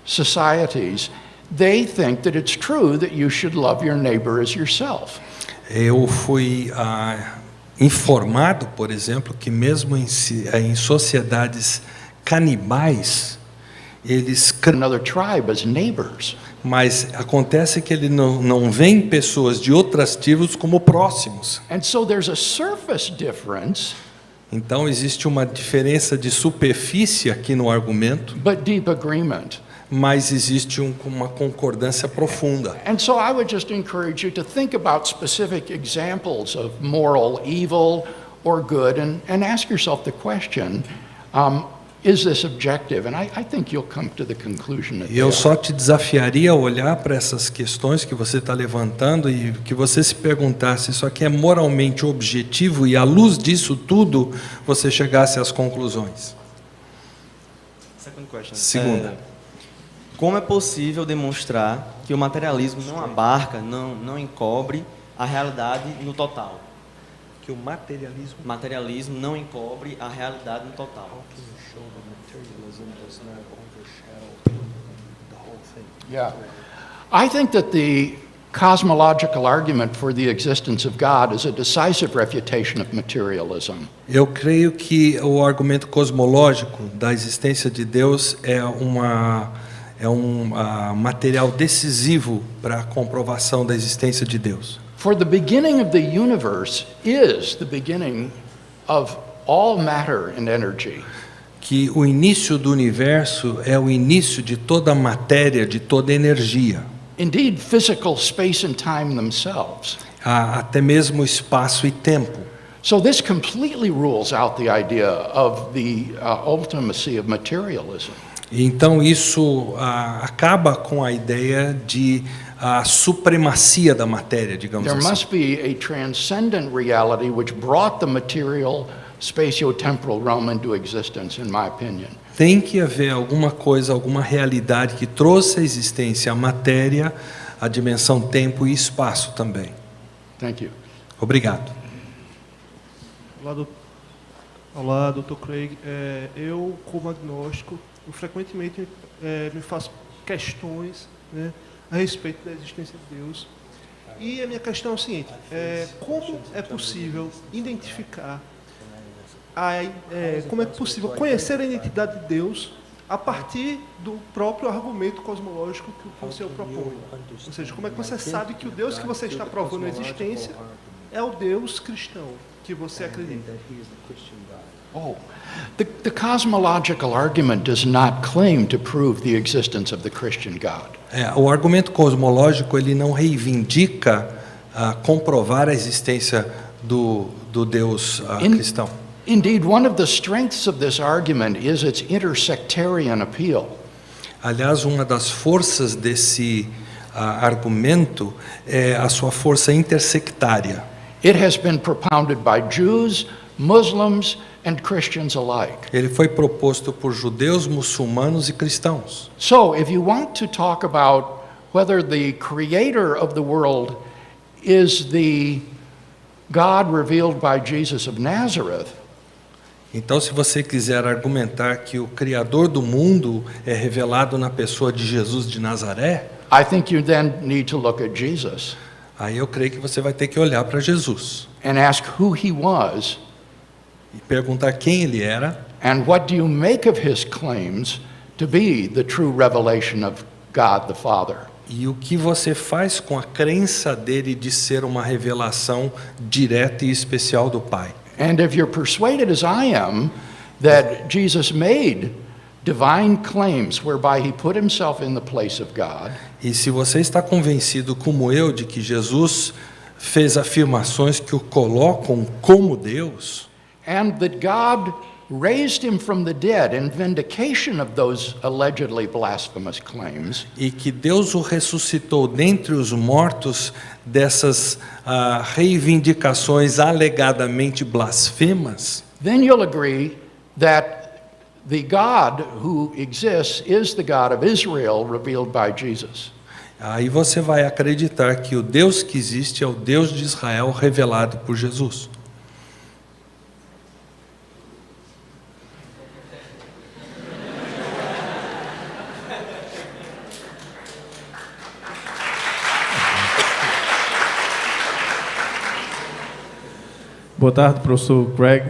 societies, they think that it's true that you should love your neighbor as yourself. Eu fui informado, por exemplo, que mesmo em sociedades canibais, eles Another tribe as neighbors. mas acontece que ele não vê pessoas de outras tribos como próximos. And so there's a surface difference, Então existe uma diferença de superfície aqui no argumento, but deep agreement. mas existe uma concordância profunda. And so I would just encourage you to think about specific examples of moral evil or good and ask yourself the question, is this objective? And I think you'll come to the conclusion that E eu they só te desafiaria a olhar para essas questões que você está levantando e que você se perguntasse, isso aqui é moralmente objetivo, e à luz disso tudo, você chegasse às conclusões. Segunda. Como é possível demonstrar que o materialismo não abarca, não encobre a realidade no total? Que o Materialismo não encobre a realidade no total. Yeah. I think that the cosmological argument for the existence of God is a decisive refutation of materialism. Eu creio que o argumento cosmológico da existência de Deus é um material decisivo para a comprovação da existência de Deus. For the beginning of the universe is the beginning of all matter and energy. Que o início do universo é o início de toda a matéria, de toda a energia. Indeed, physical space and time themselves. Até mesmo espaço e tempo. So this completely rules out the idea of the ultimacy of materialism. Então isso acaba com a ideia de a supremacia da matéria, digamos There assim. must be a transcendent reality which brought the material spatio-temporal realm into existence, in my opinion. Tem que haver alguma coisa, alguma realidade que trouxe à existência a matéria, a dimensão tempo e espaço também. Thank you. Obrigado. Olá, doutor Craig. Eu, como agnóstico, frequentemente me faço questões, né, a respeito da existência de Deus. E a minha questão é o seguinte: como é possível identificar, como é possível conhecer a identidade de Deus a partir do próprio argumento cosmológico que o senhor propõe? Ou seja, como é que você sabe que o Deus que você está provando a existência é o Deus cristão que você acredita? Oh, the cosmological argument does not claim to prove the existence of the Christian God. O argumento cosmológico ele não reivindica comprovar a existência do Deus cristão. Indeed, one of the strengths of this argument is its intersectarian appeal. Aliás, uma das forças desse argumento é a sua força intersectária. It has been propounded by Jews, Muslims, and Christians alike. Ele foi proposto por judeus, muçulmanos e cristãos. So, if you want to talk about whether the creator of the world is the God revealed by Jesus of Nazareth, Então, se você quiser argumentar que o Criador do mundo é revelado na pessoa de Jesus de Nazaré, I think you then need to look at Jesus aí eu creio que você vai ter que olhar para Jesus and ask who he was e perguntar quem ele era And what do you make of his claims to be the true revelation of God the Father? E o que você faz com a crença dele de ser uma revelação direta e especial do Pai? And if you're persuaded, as I am, that Jesus made divine claims whereby he put himself in the place of God, E se você está convencido como eu de que Jesus fez afirmações que o colocam como Deus, and that God raised him from the dead in vindication of those allegedly blasphemous claims, e que Deus o ressuscitou dentre os mortos dessas reivindicações alegadamente blasfemas, then you'll agree that the God who exists is the God of Israel revealed by Jesus. aí você vai acreditar que o Deus que existe é o Deus de Israel revelado por Jesus. Boa tarde, professor Craig.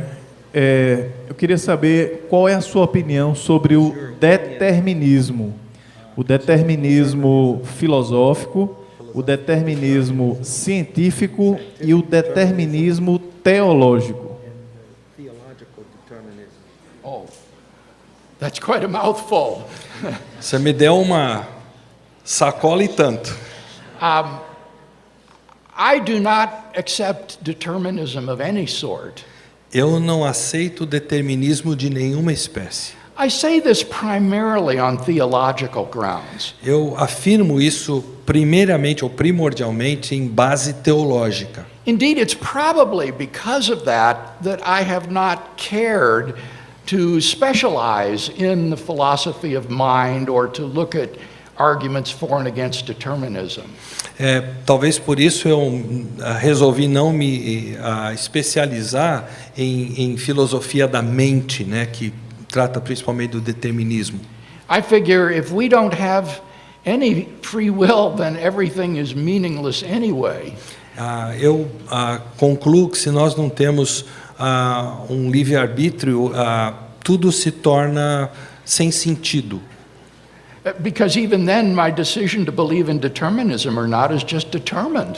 Eu queria saber qual é a sua opinião sobre o determinismo. O determinismo filosófico, o determinismo científico e o determinismo teológico. Oh, that's quite a mouthful. Você me deu uma sacola e tanto. I do not accept determinism of any sort. Eu não aceito determinismo de nenhuma espécie. I say this primarily on theological grounds. Eu afirmo isso primeiramente ou primordialmente em base teológica. Indeed, it's probably because of that I have not cared to specialize in the philosophy of mind or to look at arguments for and against determinism. Talvez por isso eu resolvi não me especializar em filosofia da mente, né, que trata principalmente do determinismo. I figure if we don't have any free will, then everything is meaningless anyway. Eu concluo que se nós não temos um livre-arbítrio, tudo se torna sem sentido. Because even then, my decision to believe in determinism or not is just determined.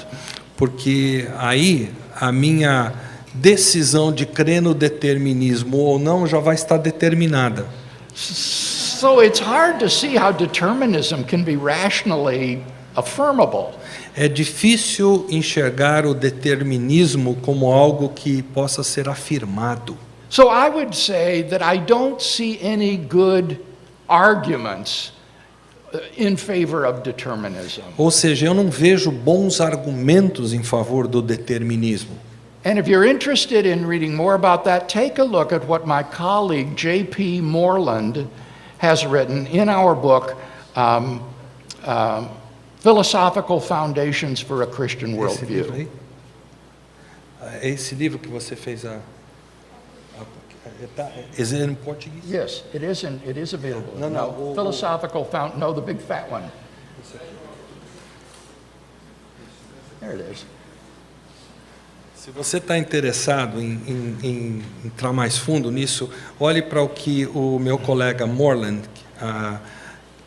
Porque aí a minha decisão de crer no determinismo ou não já vai estar determinada. So it's hard to see how determinism can be rationally affirmable. É difícil enxergar o determinismo como algo que possa ser afirmado. So I would say that I don't see any good arguments in favor of determinism. Ou seja, eu não vejo bons argumentos em favor do determinismo. And if you're interested in reading more about that, take a look at what my colleague J.P. Moreland has written in our book, Philosophical Foundations for a Christian Worldview. Esse livro que você fez is it in Portuguese? Yes, it is available. No. Philosophical no, the big fat one. There it is. Se você está interessado em entrar mais fundo nisso, olhe para o que o meu colega Moreland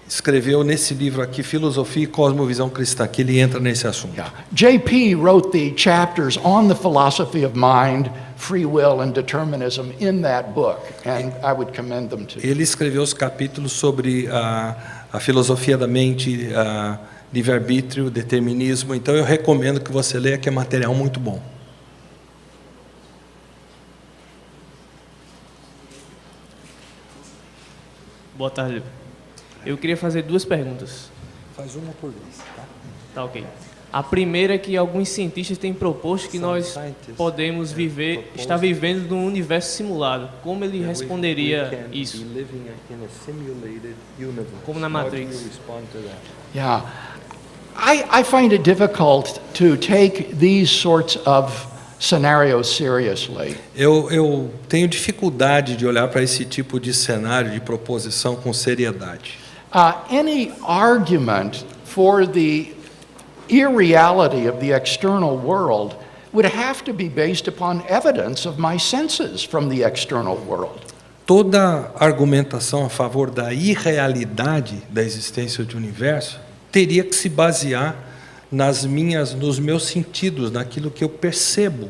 escreveu nesse livro aqui, Filosofia e Cosmovisão Cristã, que ele entra nesse assunto. Yeah. J.P. wrote the chapters on the philosophy of mind, free will and determinism in that book, and I would commend them to you. Ele escreveu os capítulos sobre a filosofia da mente, livre-arbítrio, determinismo, então eu recomendo que você leia, que é material muito bom. Boa tarde. Eu queria fazer duas perguntas. Faz uma por vez, tá? Tá, ok. A primeira é que alguns cientistas têm proposto que nós podemos estar vivendo num universo simulado. Como ele responderia isso? Como na Matrix? Yeah. I find it difficult to take these sorts of scenarios seriously. Eu tenho dificuldade de olhar para esse tipo de cenário de proposição com seriedade. Any argument for the irreality of the external world would have to be based upon evidence of my senses from the external world. toda argumentação a favor da irrealidade da existência do universo teria que se basear nos meus sentidos, naquilo que eu percebo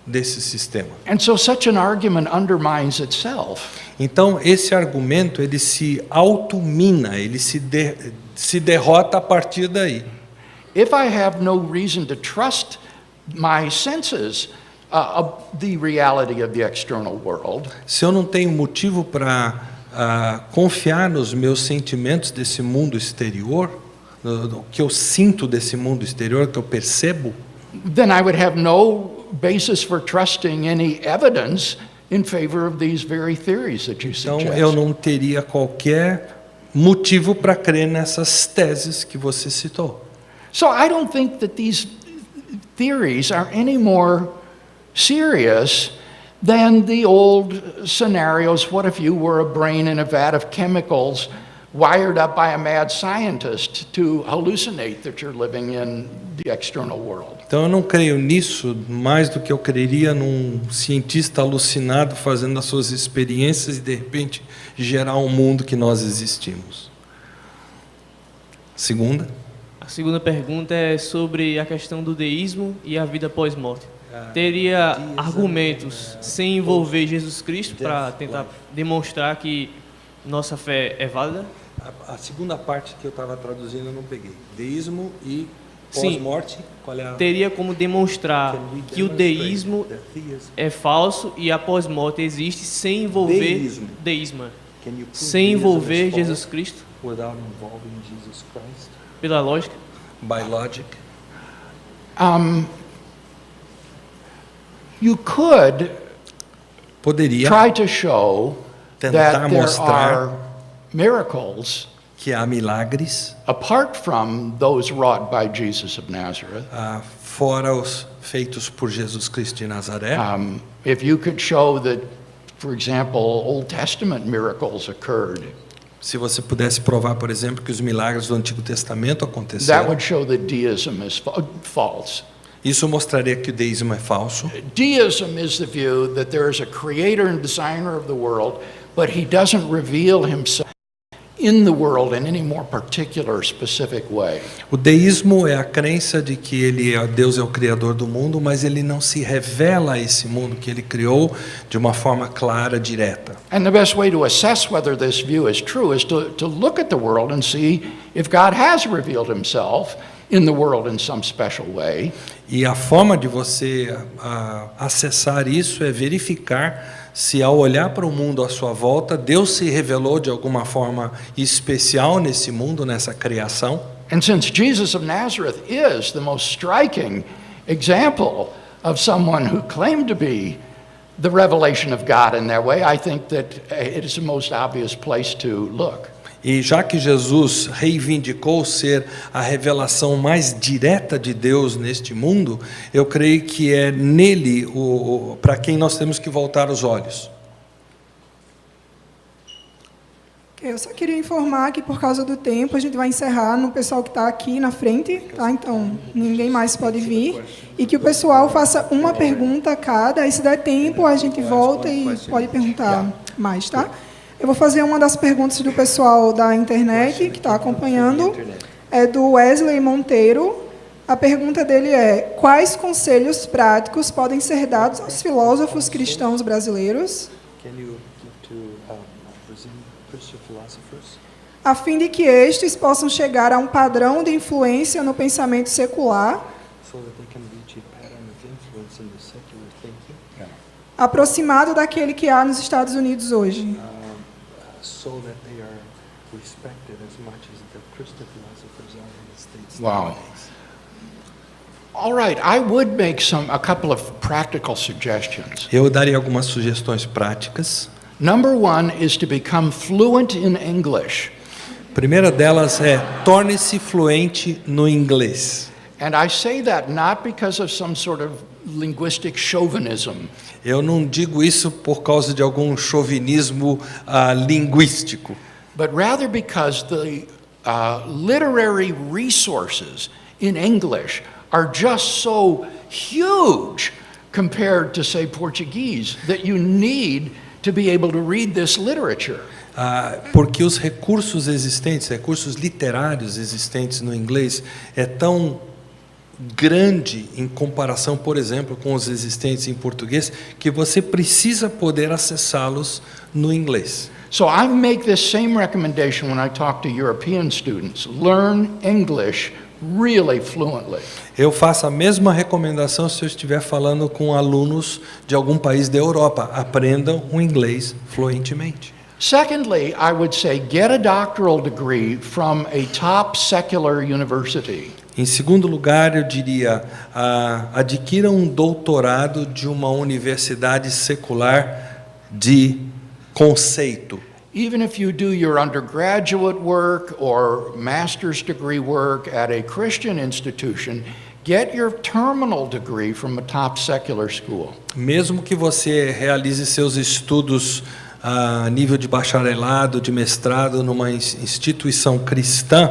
desse sistema. And so such an argument undermines itself. Então, esse argumento, ele se automina, ele se derrota a partir daí. If I have no reason to trust my senses of the reality of the external world, se eu não tenho motivo para confiar nos meus sentimentos desse mundo exterior, no que eu sinto desse mundo exterior, que eu percebo, then I would have no basis for trusting any evidence in favor of these very theories that you então suggest. eu não teria qualquer motivo para crer nessas teses que você citou. So I don't think that these theories are any more serious than the old scenarios. What if you were a brain in a vat of chemicals wired up by a mad scientist to hallucinate that you're living in the external world? Então eu não creio nisso mais do que eu creria num cientista alucinado fazendo as suas experiências e de repente gerar um mundo que nós existimos. Segunda? A segunda pergunta é sobre a questão do deísmo e a vida pós-morte. Teria argumentos sem envolver Jesus Cristo para tentar demonstrar que nossa fé é válida? A segunda parte que eu estava traduzindo eu não peguei. Deísmo e pós-morte. Qual é a... Teria como demonstrar que o deísmo é falso e a pós-morte existe sem envolver deísmo. Sem envolver Jesus Cristo? Pela lógica? By logic. You could poderia try to show tentar that there mostrar are miracles que há milagres apart from those wrought by Jesus of Nazareth. Fora os feitos por Jesus Cristo de Nazaré. If you could show that, for example, Old Testament miracles occurred, se você pudesse provar, por exemplo, que os milagres do Antigo Testamento that aconteceram, would show that deism is false. isso mostraria que o deísmo é falso. Deism is the view that there is a creator and designer of the world, but he doesn't reveal himself in the world in any more particular, specific way. O deísmo é a crença de que Deus é o criador do mundo, mas ele não se revela a esse mundo que ele criou de uma forma clara, direta. And the best way to assess whether this view is true is to look at the world and see if God has revealed himself in the world in some special way. E a forma de você acessar isso é verificar se ao olhar para o mundo à sua volta, Deus se revelou de alguma forma especial nesse mundo, nessa criação. And since Jesus of Nazareth is the most striking example of someone who claimed to be the revelation of God in that way, I think that it is the most obvious place to look. E já que Jesus reivindicou ser a revelação mais direta de Deus neste mundo, eu creio que é nele para quem nós temos que voltar os olhos. Eu só queria informar que, por causa do tempo, a gente vai encerrar no pessoal que está aqui na frente, tá? Então, ninguém mais pode vir. E que o pessoal faça uma pergunta a cada, e se der tempo, a gente volta e pode perguntar mais, tá? Eu vou fazer uma das perguntas do pessoal da internet, que está acompanhando. É do Wesley Monteiro. A pergunta dele é: quais conselhos práticos podem ser dados aos filósofos cristãos brasileiros a fim de que estes possam chegar a um padrão de influência no pensamento secular aproximado daquele que há nos Estados Unidos hoje? Wow. All right, I would make a couple of practical suggestions. Eu daria algumas sugestões práticas. Number one is to become fluent in English. A primeira delas é torne-se fluente no inglês. And I say that not because of some sort of linguistic chauvinism. Eu não digo isso por causa de algum chauvinismo linguístico, but rather because the literary resources in English are just so huge compared to, say, Portuguese, that you need to be able to read this literature. Porque os recursos existentes, recursos literários existentes no inglês, é tão grande em comparação, por exemplo, com os existentes em português, que você precisa poder acessá-los no inglês. So I make this same recommendation when I talk to European students. Learn English really fluently. Eu faço a mesma recomendação se eu estiver falando com alunos de algum país da Europa. Aprendam o inglês fluentemente. Secondly, I would say get a doctoral degree from a top secular university. Em segundo lugar, eu diria, adquira um doutorado de uma universidade secular de conceito. Even if you do your undergraduate work or master's degree work at a Christian institution, get your terminal degree from a top secular school. Mesmo que você realize seus estudos a nível de bacharelado, de mestrado numa instituição cristã,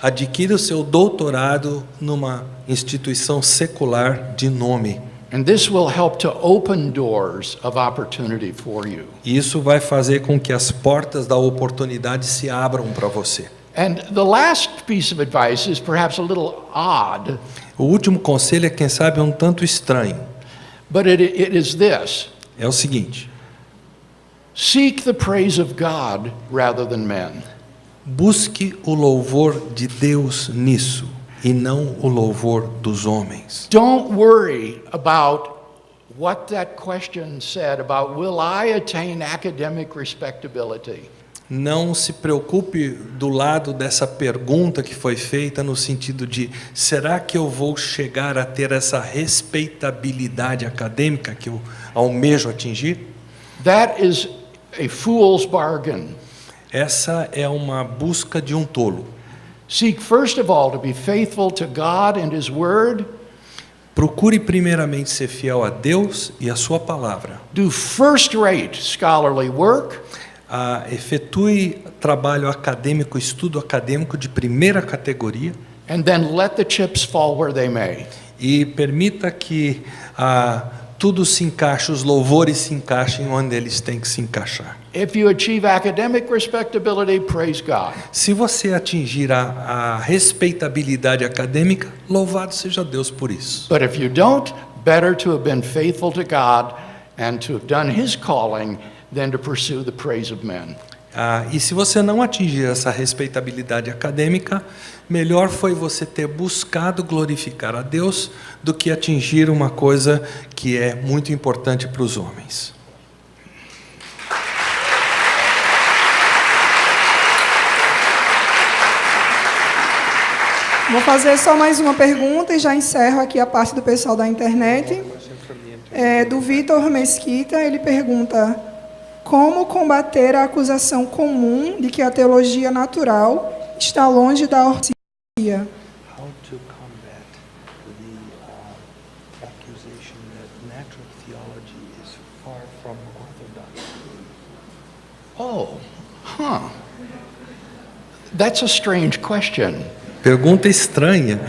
adquira o seu doutorado numa instituição secular de nome. And this will help to open doors of opportunity for you. Isso vai fazer com que as portas da oportunidade se abram para você. And the last piece of advice is perhaps a little odd. O último conselho é, quem sabe, um tanto estranho. But it is this. É o seguinte: seek the praise of God rather than men. Busque o louvor de Deus nisso e não o louvor dos homens. Don't worry about what that question said about will I attain academic respectability. Não se preocupe do lado dessa pergunta que foi feita no sentido de será que eu vou chegar a ter essa respeitabilidade acadêmica que eu almejo atingir? That is a fool's bargain. Essa é uma busca de um tolo. Seek first of all to be faithful to God and His Word. Procure primeiramente ser fiel a Deus e a sua palavra. Do first-rate scholarly work. Efetue trabalho acadêmico, estudo acadêmico de primeira categoria. And then let the chips fall where they may. E permita que tudo se encaixe, os louvores se encaixem onde eles têm que se encaixar. If you achieve academic respectability, praise God. Se você atingir a respeitabilidade acadêmica, louvado seja Deus por isso. But if you don't, better to have been faithful to God and to have done His calling than to pursue the praise of men. E se você não atingir essa respeitabilidade acadêmica, melhor foi você ter buscado glorificar a Deus do que atingir uma coisa que é muito importante para os homens. Vou fazer só mais uma pergunta e já encerro aqui a parte do pessoal da internet. Do Vitor Mesquita, ele pergunta: como combater a acusação comum de que a teologia natural está longe da ortodoxia? How to combat the accusation that natural theology is far from orthodoxy? That's a strange question. Pergunta estranha.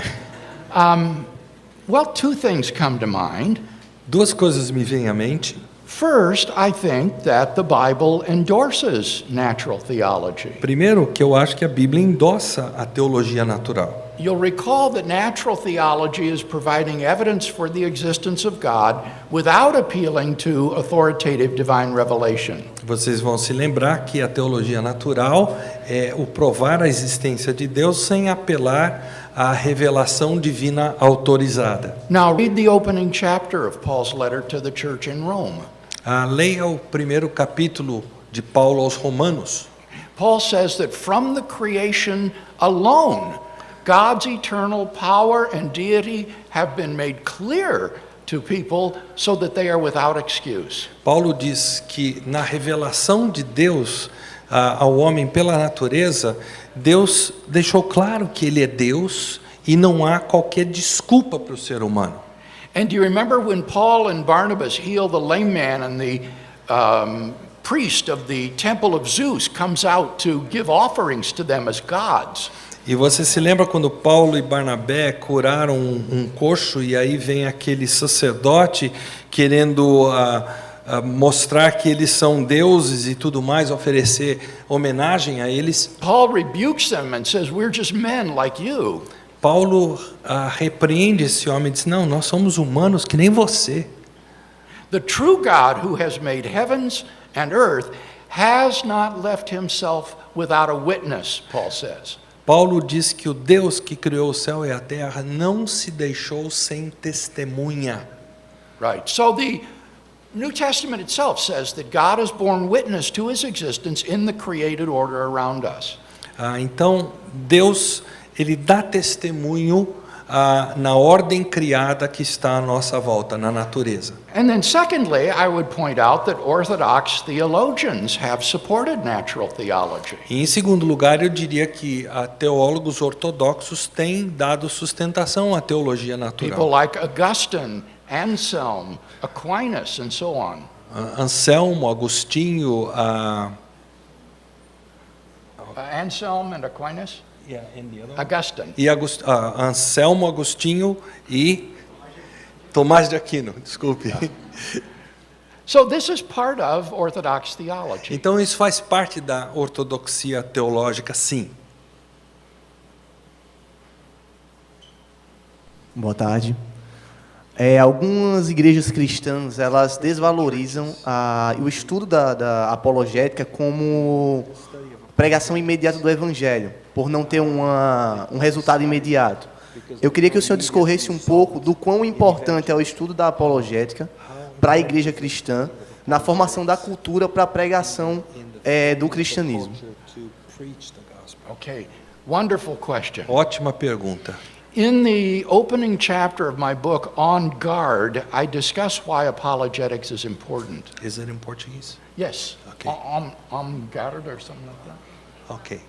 Well, two things come to mind. Duas coisas me vêm à mente. First, I think that the Bible endorses natural theology. Primeiro, que eu acho que a Bíblia endossa a teologia natural. You'll recall that natural theology is providing evidence for the existence of God without appealing to authoritative divine revelation. Vocês vão se lembrar que a teologia natural é o provar a existência de Deus sem apelar à revelação divina autorizada. Now read the opening chapter of Paul's letter to the church in Rome. Leia o primeiro capítulo de Paulo aos Romanos. Paul says that from the creation alone, God's eternal power and deity have been made clear to people so that they are without excuse. Paulo diz que na revelação de Deus ao homem pela natureza, Deus deixou claro que ele é Deus e não há qualquer desculpa para o ser humano. And do you remember when Paul and Barnabas heal the lame man and the priest of the temple of Zeus comes out to give offerings to them as gods? E você se lembra quando Paulo e Barnabé curaram um coxo e aí vem aquele sacerdote querendo mostrar que eles são deuses e tudo mais, oferecer homenagem a eles. Paul rebukes them and says, "We're just men like you." Paulo repreende esse homem e diz: não, nós somos humanos que nem você. The true God who has made heavens and earth has not left himself without a witness, Paul says. Paulo diz que o Deus que criou o céu e a terra não se deixou sem testemunha. Right. So the New Testament itself says that God has borne witness to his existence in the created order around us. Então, Deus, ele dá testemunho na ordem criada que está à nossa volta, na natureza. And then secondly, I would point out that Orthodox theologians have supported natural theology. E em segundo lugar, eu diria que teólogos ortodoxos têm dado sustentação à teologia natural. People like Augustine, Anselm, Aquinas, and so on. Anselmo, Agostinho, Anselm and Aquinas? Augustine. E Anselmo, Agostinho e Tomás de Aquino, desculpe. So this is part of Orthodox theology. Então isso faz parte da ortodoxia teológica, sim. Boa tarde. Algumas igrejas cristãs, elas desvalorizam o estudo da apologética como pregação imediata do evangelho, por não ter um resultado imediato. Eu queria que o senhor discorresse um pouco do quão importante é o estudo da apologética para a igreja cristã, na formação da cultura para a pregação do cristianismo. Okay, wonderful question. Ótima pergunta. In the opening chapter of my book, On Guard, I discuss why apologetics is important. Is it in Portuguese? Yes. Okay. On Guard or something like that. Ok.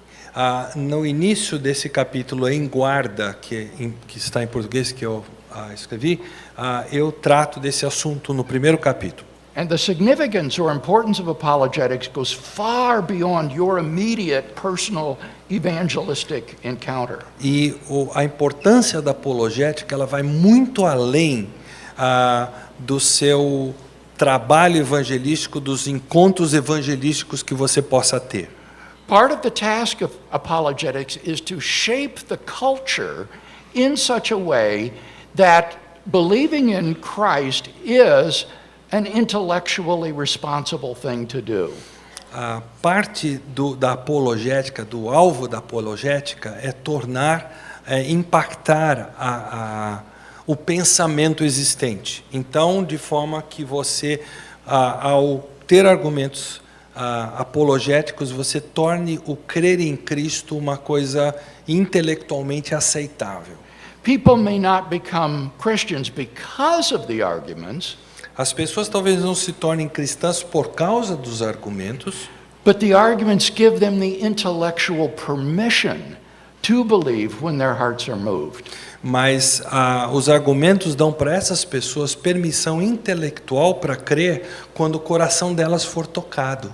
No início desse capítulo, Em Guarda, que está em português, que eu escrevi, eu trato desse assunto no primeiro capítulo. And the significance or importance of apologetics goes far beyond your immediate personal evangelistic encounter. E a importância da apologética, ela vai muito além do seu trabalho evangelístico, dos encontros evangelísticos que você possa ter. Part of the task of apologetics is to shape the culture in such a way that believing in Christ is an intellectually responsible thing to do. A parte da apologética, do alvo da apologética, é tornar, impactar o pensamento existente. Então, de forma que você, ao ter argumentos apologéticos, você torne o crer em Cristo uma coisa intelectualmente aceitável. People may not become Christians because of the arguments. As pessoas talvez não se tornem cristãs por causa dos argumentos, but the arguments give them the intellectual permission to believe when their hearts are moved. Mas os argumentos dão para essas pessoas permissão intelectual para crer quando o coração delas for tocado.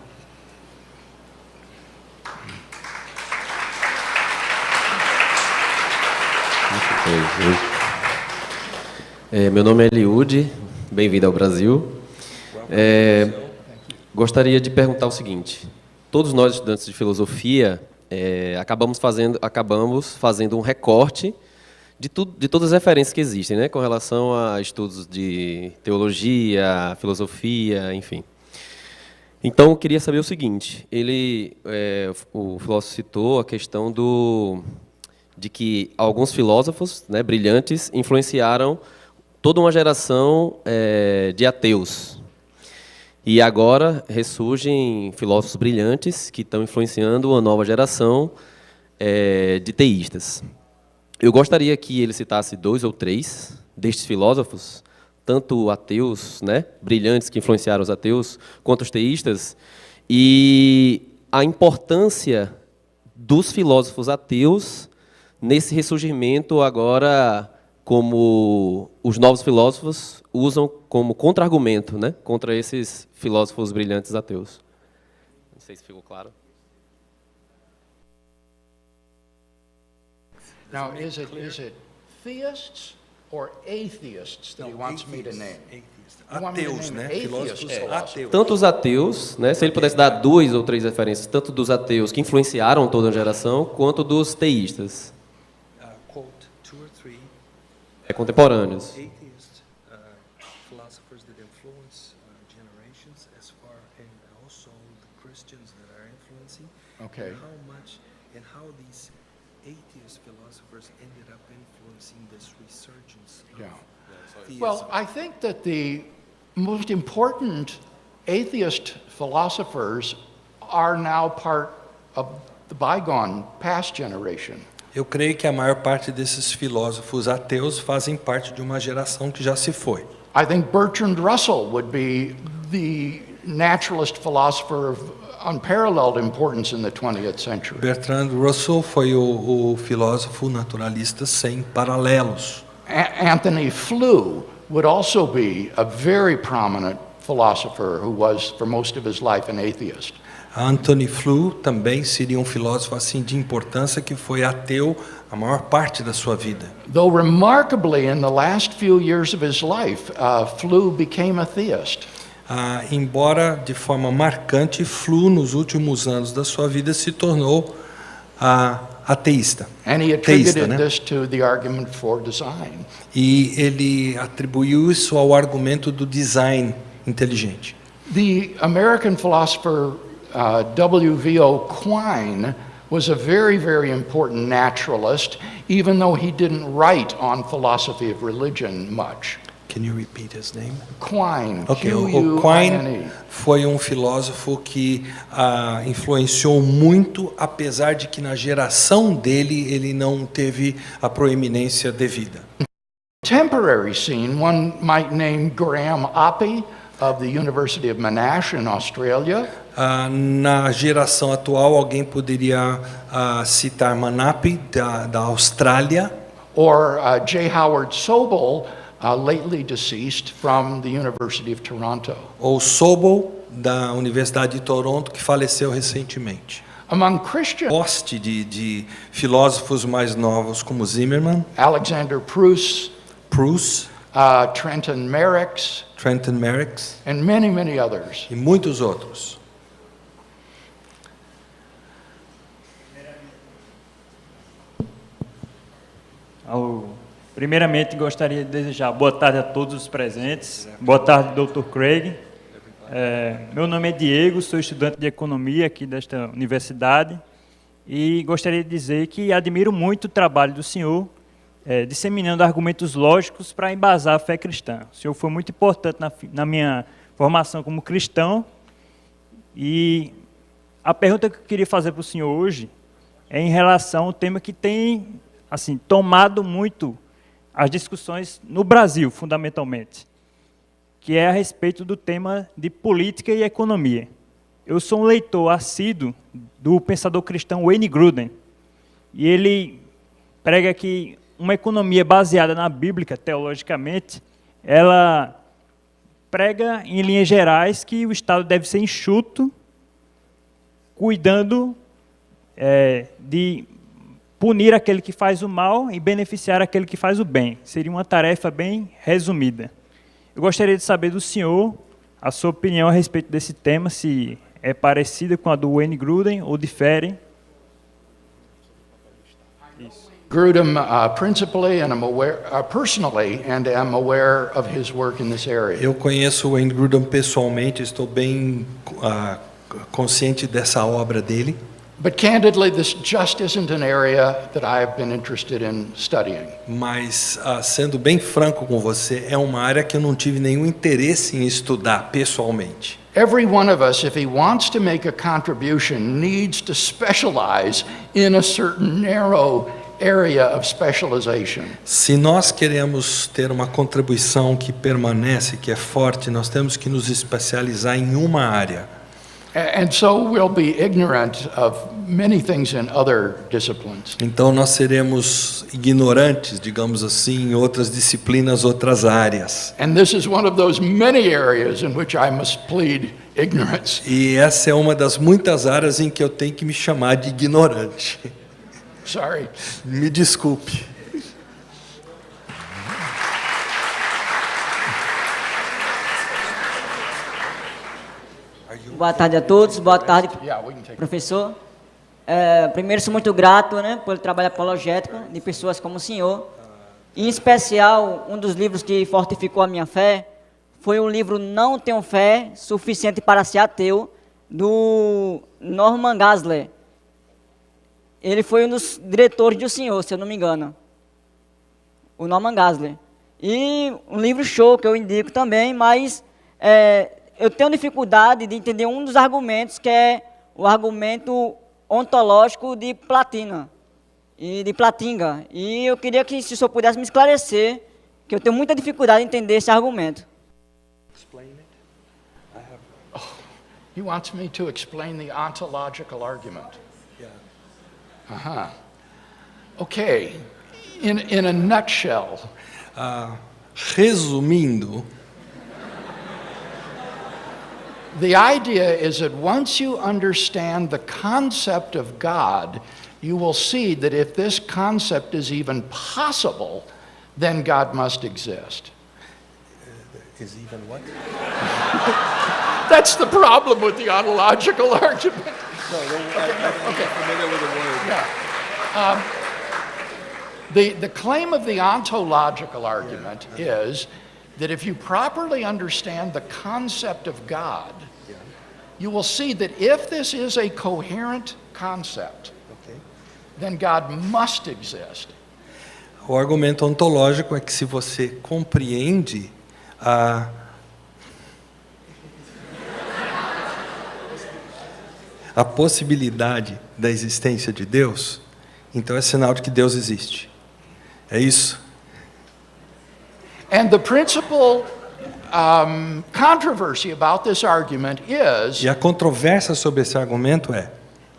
Meu nome é Eliude, bem-vindo ao Brasil. Gostaria de perguntar o seguinte: todos nós estudantes de filosofia acabamos fazendo um recorte de todas as referências que existem, né, com relação a estudos de teologia, filosofia, enfim. Então, eu queria saber o seguinte: o filósofo citou a questão de que alguns filósofos, né, brilhantes influenciaram toda uma geração de ateus. E agora ressurgem filósofos brilhantes que estão influenciando uma nova geração de teístas. Eu gostaria que ele citasse 2 ou 3 destes filósofos, tanto ateus, né, brilhantes que influenciaram os ateus, quanto os teístas, e a importância dos filósofos ateus nesse ressurgimento agora, como os novos filósofos usam como contra-argumento, né, contra esses filósofos brilhantes ateus. Não sei se ficou claro. Now, is it theists or atheists that he wants me to name? Ateus, né? Filósofos ateus. Tanto os ateus, né, se ele pudesse dar 2 ou 3 referências, tanto dos ateus que influenciaram toda a geração, quanto dos teístas. Contemporâneos. Okay. And how these atheist philosophers ended up influencing this resurgence of theism. Well, I think that the most important atheist philosophers are now part of the bygone past generation. Eu creio que a maior parte desses filósofos ateus fazem parte de uma geração que já se foi. I think Bertrand Russell would be the naturalist philosopher of unparalleled importance in the 20th century. Bertrand Russell foi o filósofo naturalista sem paralelos. Anthony Flew would also be a very prominent philosopher who was, for most of his life, an atheist. Anthony Flew também seria um filósofo assim de importância que foi ateu a maior parte da sua vida. Though remarkably, in the last few years of his life, Flew became a theist. Embora de forma marcante, Flew nos últimos anos da sua vida se tornou ateísta. And he attributed this to the argument for design. E ele atribuiu isso ao argumento do design inteligente. The American philosopher W.V.O. Quine was a very, very important naturalist, even though he didn't write on philosophy of religion much. Can you repeat his name? Quine. Okay. O Quine foi um filósofo que influenciou muito, apesar de que na geração dele ele não teve a proeminência devida. Contemporary scene, one might name Graham Oppy of the University of Monash in Australia. Na geração atual, alguém poderia citar Manape da Austrália. Or J. Howard Sobel, lately deceased, from the University of Toronto. Ou Sobel da Universidade de Toronto, que faleceu recentemente. Among Christians, poste de filósofos mais novos como Zimmermann, Alexander Pruss, Trenton Merricks, and many, many others. E muitos outros. Primeiramente, gostaria de desejar boa tarde a todos os presentes. Boa tarde, doutor Craig. Meu nome é Diego, sou estudante de economia aqui desta universidade e gostaria de dizer que admiro muito o trabalho do senhor, disseminando argumentos lógicos para embasar a fé cristã. O senhor foi muito importante na minha formação como cristão e a pergunta que eu queria fazer para o senhor hoje é em relação ao tema que tem assim, tomado muito as discussões no Brasil, fundamentalmente, que é a respeito do tema de política e economia. Eu sou um leitor assíduo do pensador cristão Wayne Grudem, e ele prega que uma economia baseada na Bíblia, teologicamente, ela prega, em linhas gerais, que o Estado deve ser enxuto, cuidando de punir aquele que faz o mal e beneficiar aquele que faz o bem. Seria uma tarefa bem resumida. Eu gostaria de saber do senhor a sua opinião a respeito desse tema, se é parecida com a do Wayne Grudem ou difere. Grudem principally, and I'm aware personally, and am aware of his work in this area. Eu conheço o Wayne Grudem pessoalmente, estou bem consciente dessa obra dele. But candidly, this just isn't an area that I've been interested in studying. Mas, sendo bem franco com você, é uma área que eu não tive nenhum interesse em estudar pessoalmente. Every one of us, if he wants to make a contribution, needs to specialize in a certain narrow area of specialization. Se nós queremos ter uma contribuição que permanece, que é forte, nós temos que nos especializar em uma área. And so we'll be ignorant of many things in other disciplines. Então nós seremos ignorantes, digamos assim, em outras disciplinas, outras áreas. And this is one of those many areas in which I must plead ignorance. E essa é uma das muitas áreas em que eu tenho que me chamar de ignorante. Sorry. Me desculpe. Boa tarde a todos, boa tarde, professor. Primeiro, sou muito grato, né, pelo trabalho apologético de pessoas como o senhor. Em especial, um dos livros que fortificou a minha fé foi o livro Não Tenho Fé Suficiente para Ser Ateu, do Norman Geisler. Ele foi um dos diretores do senhor, se eu não me engano. O Norman Geisler. E um livro show que eu indico também, mas eu tenho dificuldade de entender um dos argumentos, que é o argumento ontológico de Platina e de Platinga. E eu queria que, se o senhor pudesse me esclarecer, que eu tenho muita dificuldade em entender esse argumento. He wants me to explain the ontological argument. Yeah. Okay. In a nutshell. Resumindo, the idea is that once you understand the concept of God, you will see that if this concept is even possible, then God must exist. Is even what? That's the problem with the ontological argument. No, I'm familiar with the word. Yeah. The claim of the ontological argument is that if you properly understand the concept of God, you will see that if this is a coherent concept, then God must exist. O argumento ontológico é que se você compreende a possibilidade da existência de Deus, então é sinal de que Deus existe. É isso. And the principal controversy about this argument is, e a controvérsia sobre esse argumento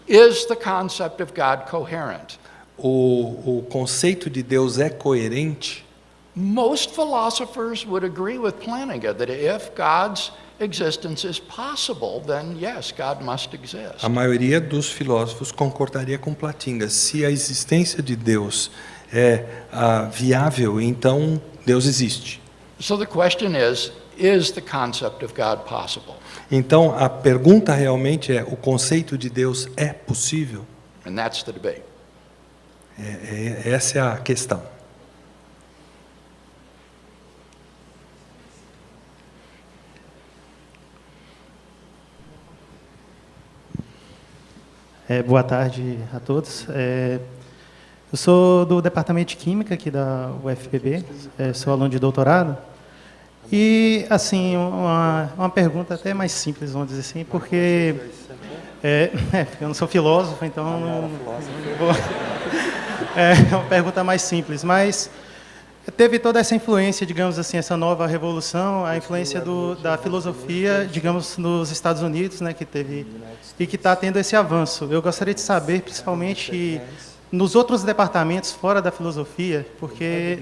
is the concept of God coherent? O conceito de Deus é coerente? Most philosophers would agree with Plantinga that if God's existence is possible, then yes, God must exist. A maioria dos filósofos concordaria com Plantinga. Se a existência de Deus é viável, então Deus existe. So the question is the concept of God possible? Então a pergunta realmente é: o conceito de Deus é possível? And that's the debate. Essa é a questão. Boa tarde a todos. Eu sou do Departamento de Química aqui da UFPB, sou aluno de doutorado. E, assim, uma pergunta até mais simples, vamos dizer assim, porque eu não sou filósofo, então não vou... É uma pergunta mais simples, mas teve toda essa influência, digamos assim, essa nova revolução, a influência da filosofia, digamos, nos Estados Unidos, né, que teve e que está tendo esse avanço. Eu gostaria de saber, principalmente, nos outros departamentos fora da filosofia, porque,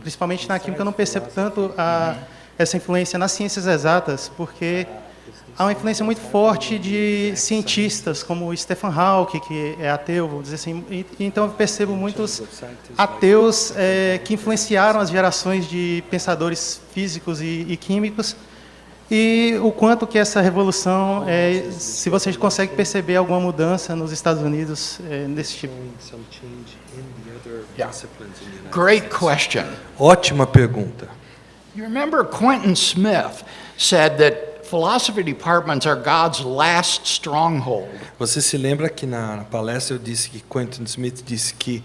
principalmente na química, eu não percebo tanto essa influência nas ciências exatas, porque há uma influência muito forte de cientistas, como o Stephen Hawking, que é ateu, vamos dizer assim. Então, eu percebo muitos ateus que influenciaram as gerações de pensadores físicos e químicos, e o quanto que essa revolução, se vocês conseguem perceber alguma mudança nos Estados Unidos desse tipo. Yeah. Great question. Ótima pergunta. You remember Quentin Smith said that philosophy departments are God's last stronghold. Você se lembra que na palestra eu disse que Quentin Smith disse que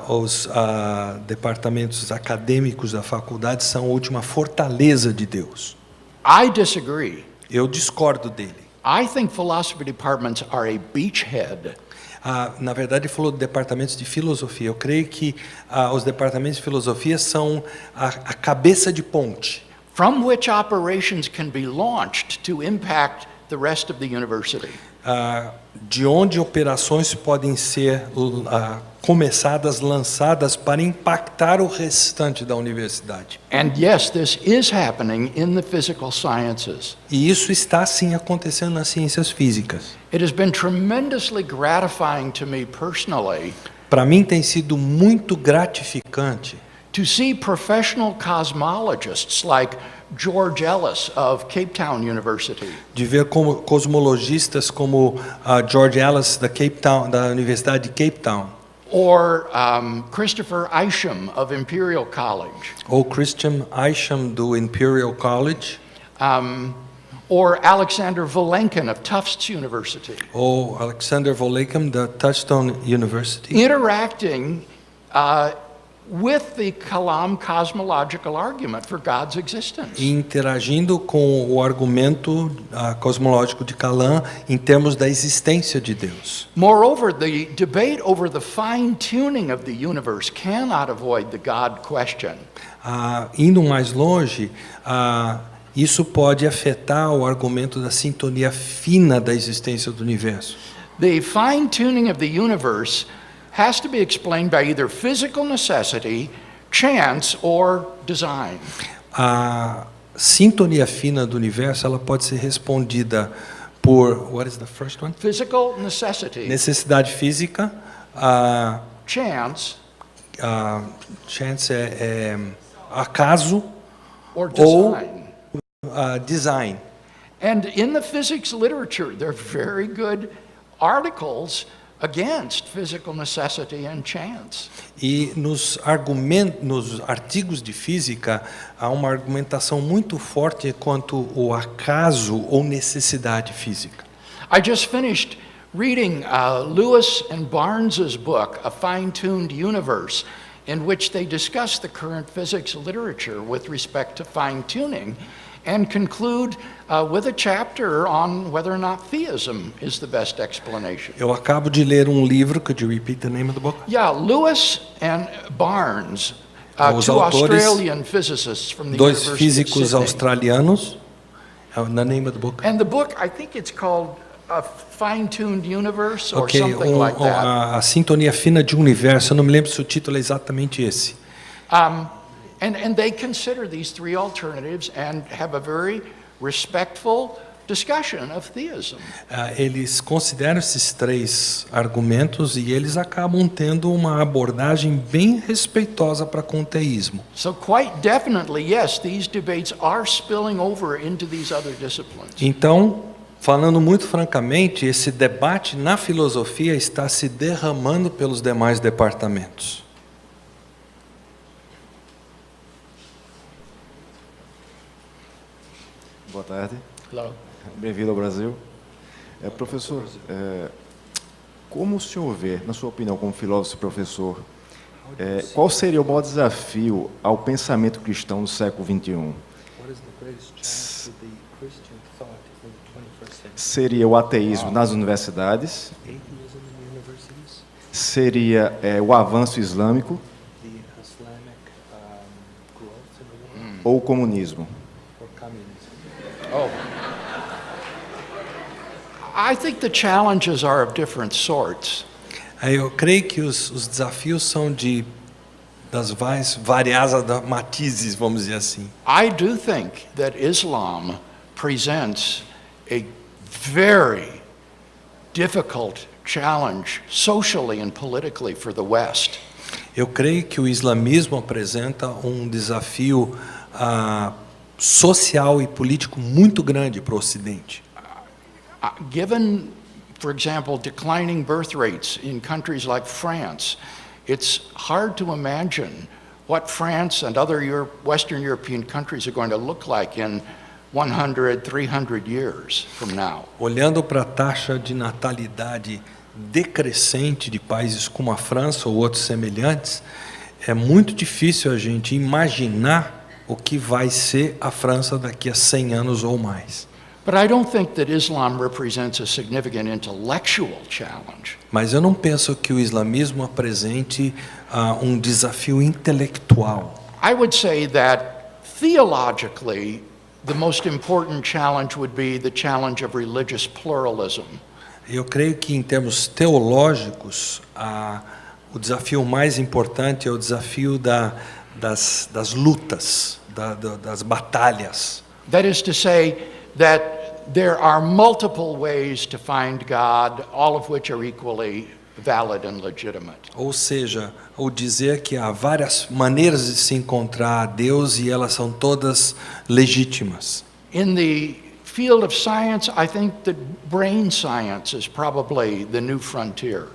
os departamentos acadêmicos da faculdade são a última fortaleza de Deus? I disagree. Eu discordo dele. I think philosophy departments are a beachhead. Na verdade, ele falou de departamentos de filosofia. Eu creio que os departamentos de filosofia são a cabeça de ponte. From which operations can be launched to impact the rest of the university. De onde operações podem ser começadas, lançadas para impactar o restante da universidade. And yes, this is happening in the physical sciences. E isso está sim acontecendo nas ciências físicas. It has been tremendously gratifying to me personally. Para mim tem sido muito gratificante to see professional cosmologists like George Ellis of Cape Town University. De ver como cosmologistas como George Ellis da Universidade de Cape Town. Or Christopher Isham of Imperial College. Ou Christian Isham do Imperial College. Or Alexander Volenkin of Tufts University. Ou Alexander Volenkin da Tufts University. Interacting with the Kalam cosmological argument for God's existence. Interagindo com o argumento cosmológico de Kalam em termos da existência de Deus. Moreover, the debate over the fine-tuning of the universe cannot avoid the God question. Indo mais longe, isso pode afetar o argumento da sintonia fina da existência do universo. The fine-tuning of the universe has to be explained by either physical necessity, chance, or design. A sintonia fina do universo, ela pode ser respondida por, what is the first one? Physical necessity. Necessidade física. Chance. Chance é acaso. Or design. Ou design. And in the physics literature, there are very good articles against physical necessity and chance. E nos artigos de física há uma argumentação muito forte quanto o acaso ou necessidade física. I just finished reading Lewis and Barnes's book, A Fine-Tuned Universe, in which they discuss the current physics literature with respect to fine-tuning, and conclude with a chapter on whether or not theism is the best explanation. Eu acabo de ler livro, could you repeat the name of the book? Yeah, Lewis and Barnes, two Australian physicists from the dois University físicos of Sydney. australianos. The name of the book? And the book, I think it's called A Fine-Tuned Universe or something like that. A sintonia fina de universo, eu não me lembro se o título é exatamente esse. And they consider these three alternatives and have a very respectful discussion of theism. Eles consideram esses três argumentos e eles acabam tendo uma abordagem bem respeitosa para com o teísmo. So quite definitely, yes, these debates are spilling over into these other disciplines. Então, falando muito francamente, esse debate na filosofia está se derramando pelos demais departamentos. Boa tarde. Hello. Bem-vindo ao Brasil. Professor, como o senhor vê, na sua opinião, como filósofo e professor, qual seria o maior desafio ao pensamento cristão no século XXI? Seria o ateísmo nas universidades? Seria o avanço islâmico? Ou o comunismo? I think the challenges are of different sorts. Eu creio que os desafios são das variadas matizes, vamos dizer assim. I do think that Islam presents a very difficult challenge socially and politically for the West. Eu creio que o islamismo apresenta desafio social e político muito grande para o Ocidente. Given, for example, declining birth rates in countries like France, it's hard to imagine what France and other Western European countries are going to look like in 100, 300 years from now. Olhando para a taxa de natalidade decrescente de países como a França ou outros semelhantes, é muito difícil a gente imaginar o que vai ser a França daqui a 100 anos ou mais. But I don't think that Islam represents a significant intellectual challenge. Mas eu não penso que o islamismo apresente desafio intelectual. I would say that theologically, the most important challenge would be the challenge of religious pluralism. Eu creio que em termos teológicos, o desafio mais importante é o desafio das lutas, das batalhas. That is to say that there are multiple ways to find God, all of which are equally valid and legitimate. Ou seja, o dizer que há várias maneiras de se encontrar a Deus e elas são todas legítimas. In the field of science, I think that brain science is probably the new frontier.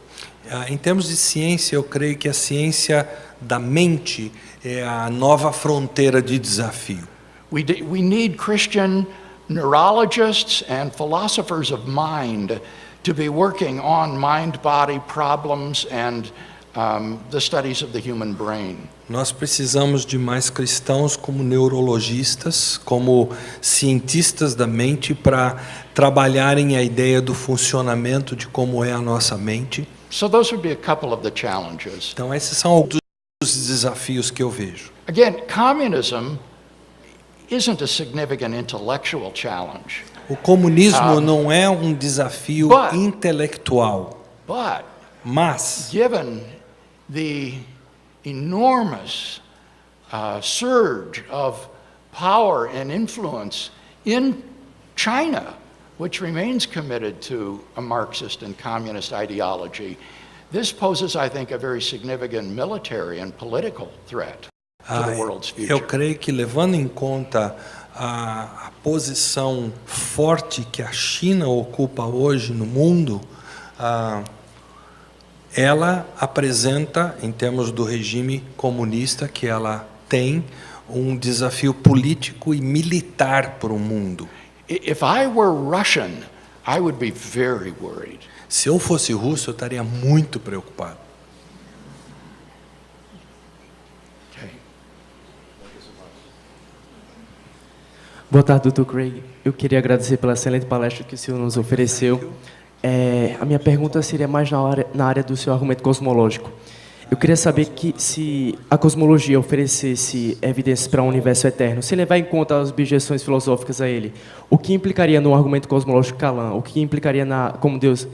Em termos de ciência, eu creio que a ciência da mente é a nova fronteira de desafio. We need Christian neurologists and philosophers of mind to be working on mind-body problems and the studies of the human brain. Nós precisamos de mais cristãos como neurologistas, como cientistas da mente para trabalharem a ideia do funcionamento de como é a nossa mente. So those would be a couple of the challenges. Então esses são alguns dos desafios que eu vejo. Again, communism isn't a significant intellectual challenge. O comunismo não é um desafio intelectual, mas given the enormous surge of power and influence in China, which remains committed to a Marxist and communist ideology, this poses, I think, a very significant military and political threat to the world's future. Eu creio que, levando em conta a posição forte que a China ocupa hoje no mundo, ela apresenta, em termos do regime comunista que ela tem, um desafio político e militar para o mundo. If I were Russian, I would be very worried. Se eu fosse russo, eu estaria muito preocupado. Boa tarde, doutor Craig. Eu queria agradecer pela excelente palestra que o senhor nos ofereceu. A minha pergunta seria mais na área do seu argumento cosmológico. Eu queria saber que se a cosmologia oferecesse evidências para um universo eterno, se levar em conta as objeções filosóficas a ele, o que implicaria no argumento cosmológico Kalam? O que implicaria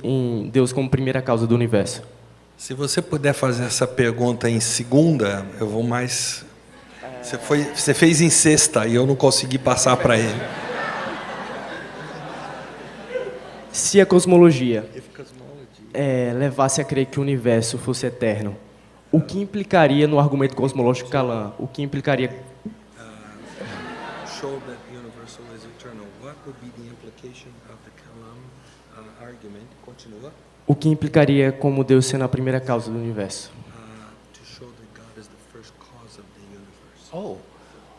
em Deus como primeira causa do universo? Se você puder fazer essa pergunta em segunda, eu vou mais... Você fez em sexta e eu não consegui passar para ele. Se a cosmologia levasse a crer que o universo fosse eterno, o que implicaria no argumento cosmológico Kalam? O que implicaria... Show that the universal is eternal. What would be the implication of the Kalam argument? Continua. O que implicaria como Deus sendo a primeira causa do universo? To show that God is the first cause of the universe. Oh,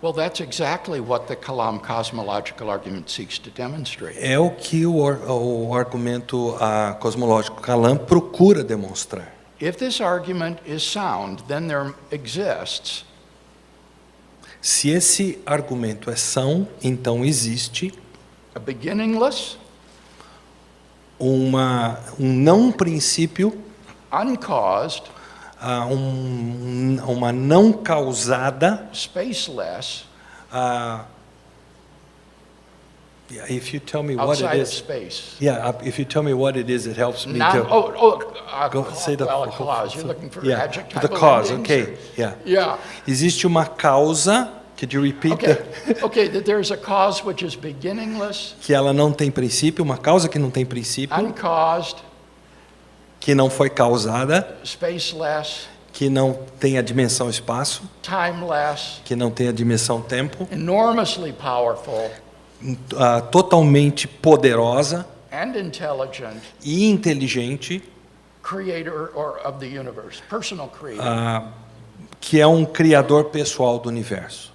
well, that's exactly what the Kalam cosmological argument seeks to demonstrate. É o que o argumento cosmológico Kalam procura demonstrar. If this argument is sound, then there exists. Se esse argumento é são, então existe a beginningless, um não princípio, uncaused, uma não causada, spaceless, if you tell me what it is, space. Yeah, if you tell me what it is, it helps me to. Go say the cause. You're looking for adjective. The cause. Okay. Yeah. Yeah. Existe uma causa. Could you repeat Okay, that there's a cause which is beginningless. Que ela não tem princípio, uma causa que não tem princípio. Uncaused. Que não foi causada. Spaceless. Que não tem a dimensão espaço. Timeless. Que não tem a dimensão tempo. Enormously powerful. Totalmente poderosa and intelligent, e inteligente, creator of the universe, personal creator, que é um criador pessoal do universo.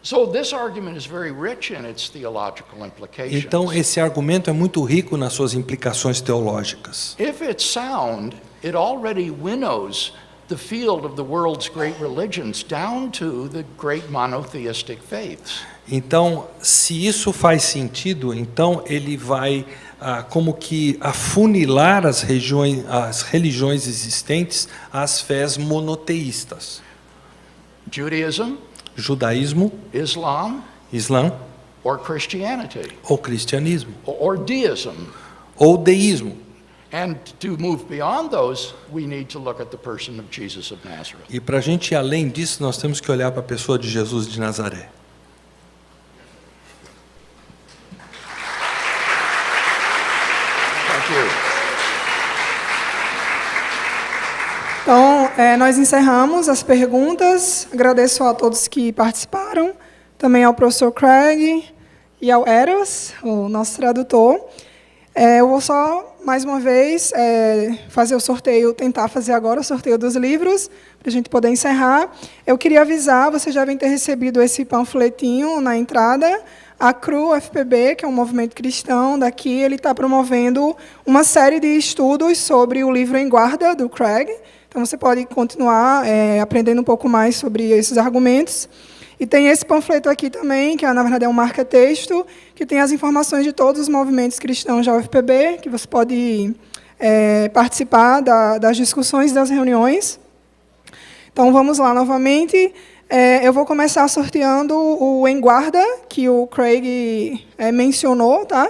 So this argument is very rich in its theological implications. Então esse argumento é muito rico nas suas implicações teológicas. If it's sound, it already winnows the field of the world's great religions down to the great monotheistic faiths. Então, se isso faz sentido, então ele vai como que afunilar as religiões existentes às fés monoteístas. Judaísmo, Islã, or Christianity, ou cristianismo, or deism, ou deísmo. And to move beyond those, we need to look at the person of Jesus of Nazareth. E para a gente ir além disso, nós temos que olhar para a pessoa de Jesus de Nazaré. Thank you. nós encerramos as perguntas. Agradeço a todos que participaram, também ao professor Craig e ao Eros, o nosso tradutor. Eu vou só, mais uma vez, fazer o sorteio, tentar fazer agora o sorteio dos livros, para a gente poder encerrar. Eu queria avisar, vocês já devem ter recebido esse panfletinho na entrada. A CRU FPB, que é um movimento cristão daqui, ele está promovendo uma série de estudos sobre o livro Em Guarda, do Craig. Então, você pode continuar aprendendo um pouco mais sobre esses argumentos. E tem esse panfleto aqui também, que, na verdade, é um marca-texto, que tem as informações de todos os movimentos cristãos da UFPB, que você pode participar das discussões, das reuniões. Então, vamos lá novamente. Eu vou começar sorteando o Em Guarda, que o Craig mencionou. Tá?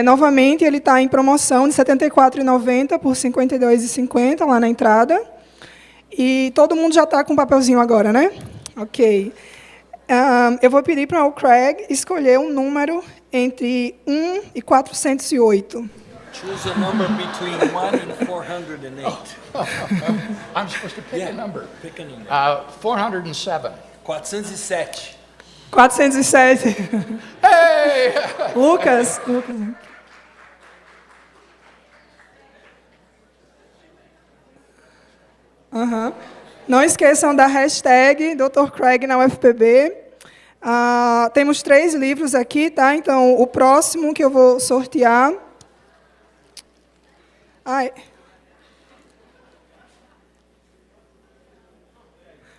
Novamente, ele está em promoção de R$ 74,90 por R$ 52,50 lá na entrada. E todo mundo já está com o papelzinho agora, né? Ok. Eu vou pedir para o Craig escolher um número entre 1 e 408. Choose a number between 1 and 408. I'm supposed to pick a number. Pick a number. 407. 407. 407. Hey! Lucas. Uhum. Não esqueçam da hashtag Dr. Craig na UFPB. Temos 3 livros aqui, tá? Então, o próximo que eu vou sortear...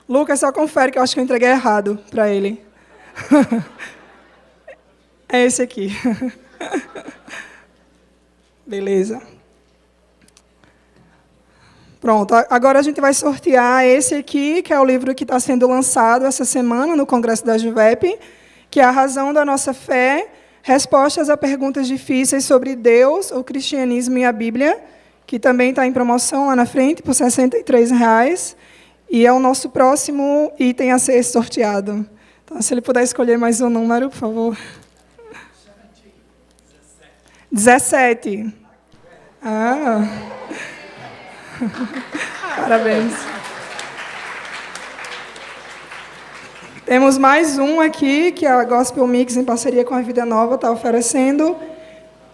Lucas, só confere que eu acho que eu entreguei errado para ele. É esse aqui. Beleza. Pronto, agora a gente vai sortear esse aqui, que é o livro que está sendo lançado essa semana no Congresso da JUVEP, que é A Razão da Nossa Fé, Respostas a Perguntas Difíceis sobre Deus, o Cristianismo e a Bíblia, que também está em promoção lá na frente, por R$ 63,00. E é o nosso próximo item a ser sorteado. Então, se ele puder escolher mais um número, por favor. 17. Parabéns. Temos mais um aqui, que a Gospel Mix, em parceria com a Vida Nova, está oferecendo,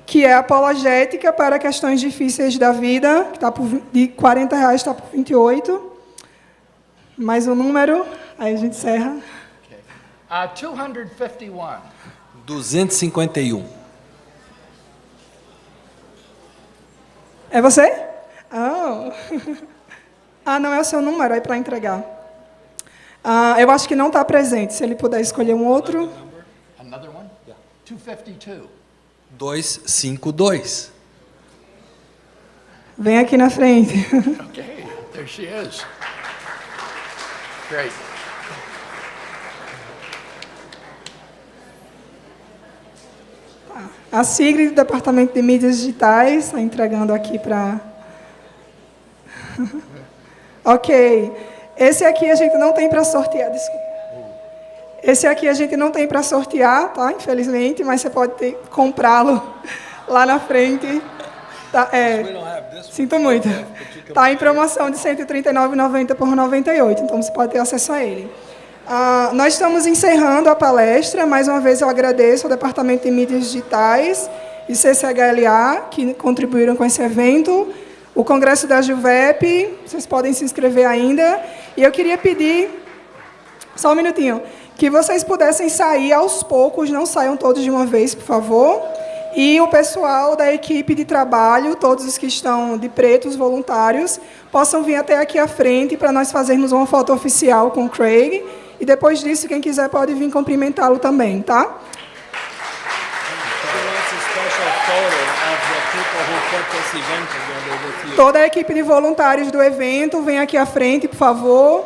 que é apologética para questões difíceis da vida, que está de R$ 40,00, está por R$ 28,00. Mais um número, aí a gente encerra. 251. 251. É você? Não é o seu número, é para entregar. Eu acho que não está presente. Se ele puder escolher um outro. Another one? 252. 252. Vem aqui na frente. Okay, there she is. Great. A Sigrid, do Departamento de Mídias Digitais, está entregando aqui para... Ok. Esse aqui a gente não tem para sortear, desculpa. Esse aqui a gente não tem para sortear, tá? Infelizmente, mas você pode comprá-lo lá na frente. Tá, sinto muito. Está em promoção de R$ 139,90 por R$ 98, então você pode ter acesso a ele. Nós estamos encerrando a palestra. Mais uma vez eu agradeço ao Departamento de Mídias Digitais e CCHLA, que contribuíram com esse evento. O Congresso da JUVEP, vocês podem se inscrever ainda. E eu queria pedir, só um minutinho, que vocês pudessem sair aos poucos, não saiam todos de uma vez, por favor. E o pessoal da equipe de trabalho, todos os que estão de preto, os voluntários, possam vir até aqui à frente para nós fazermos uma foto oficial com o Craig. E depois disso, quem quiser pode vir cumprimentá-lo também, tá? Toda a equipe de voluntários do evento, vem aqui à frente, por favor.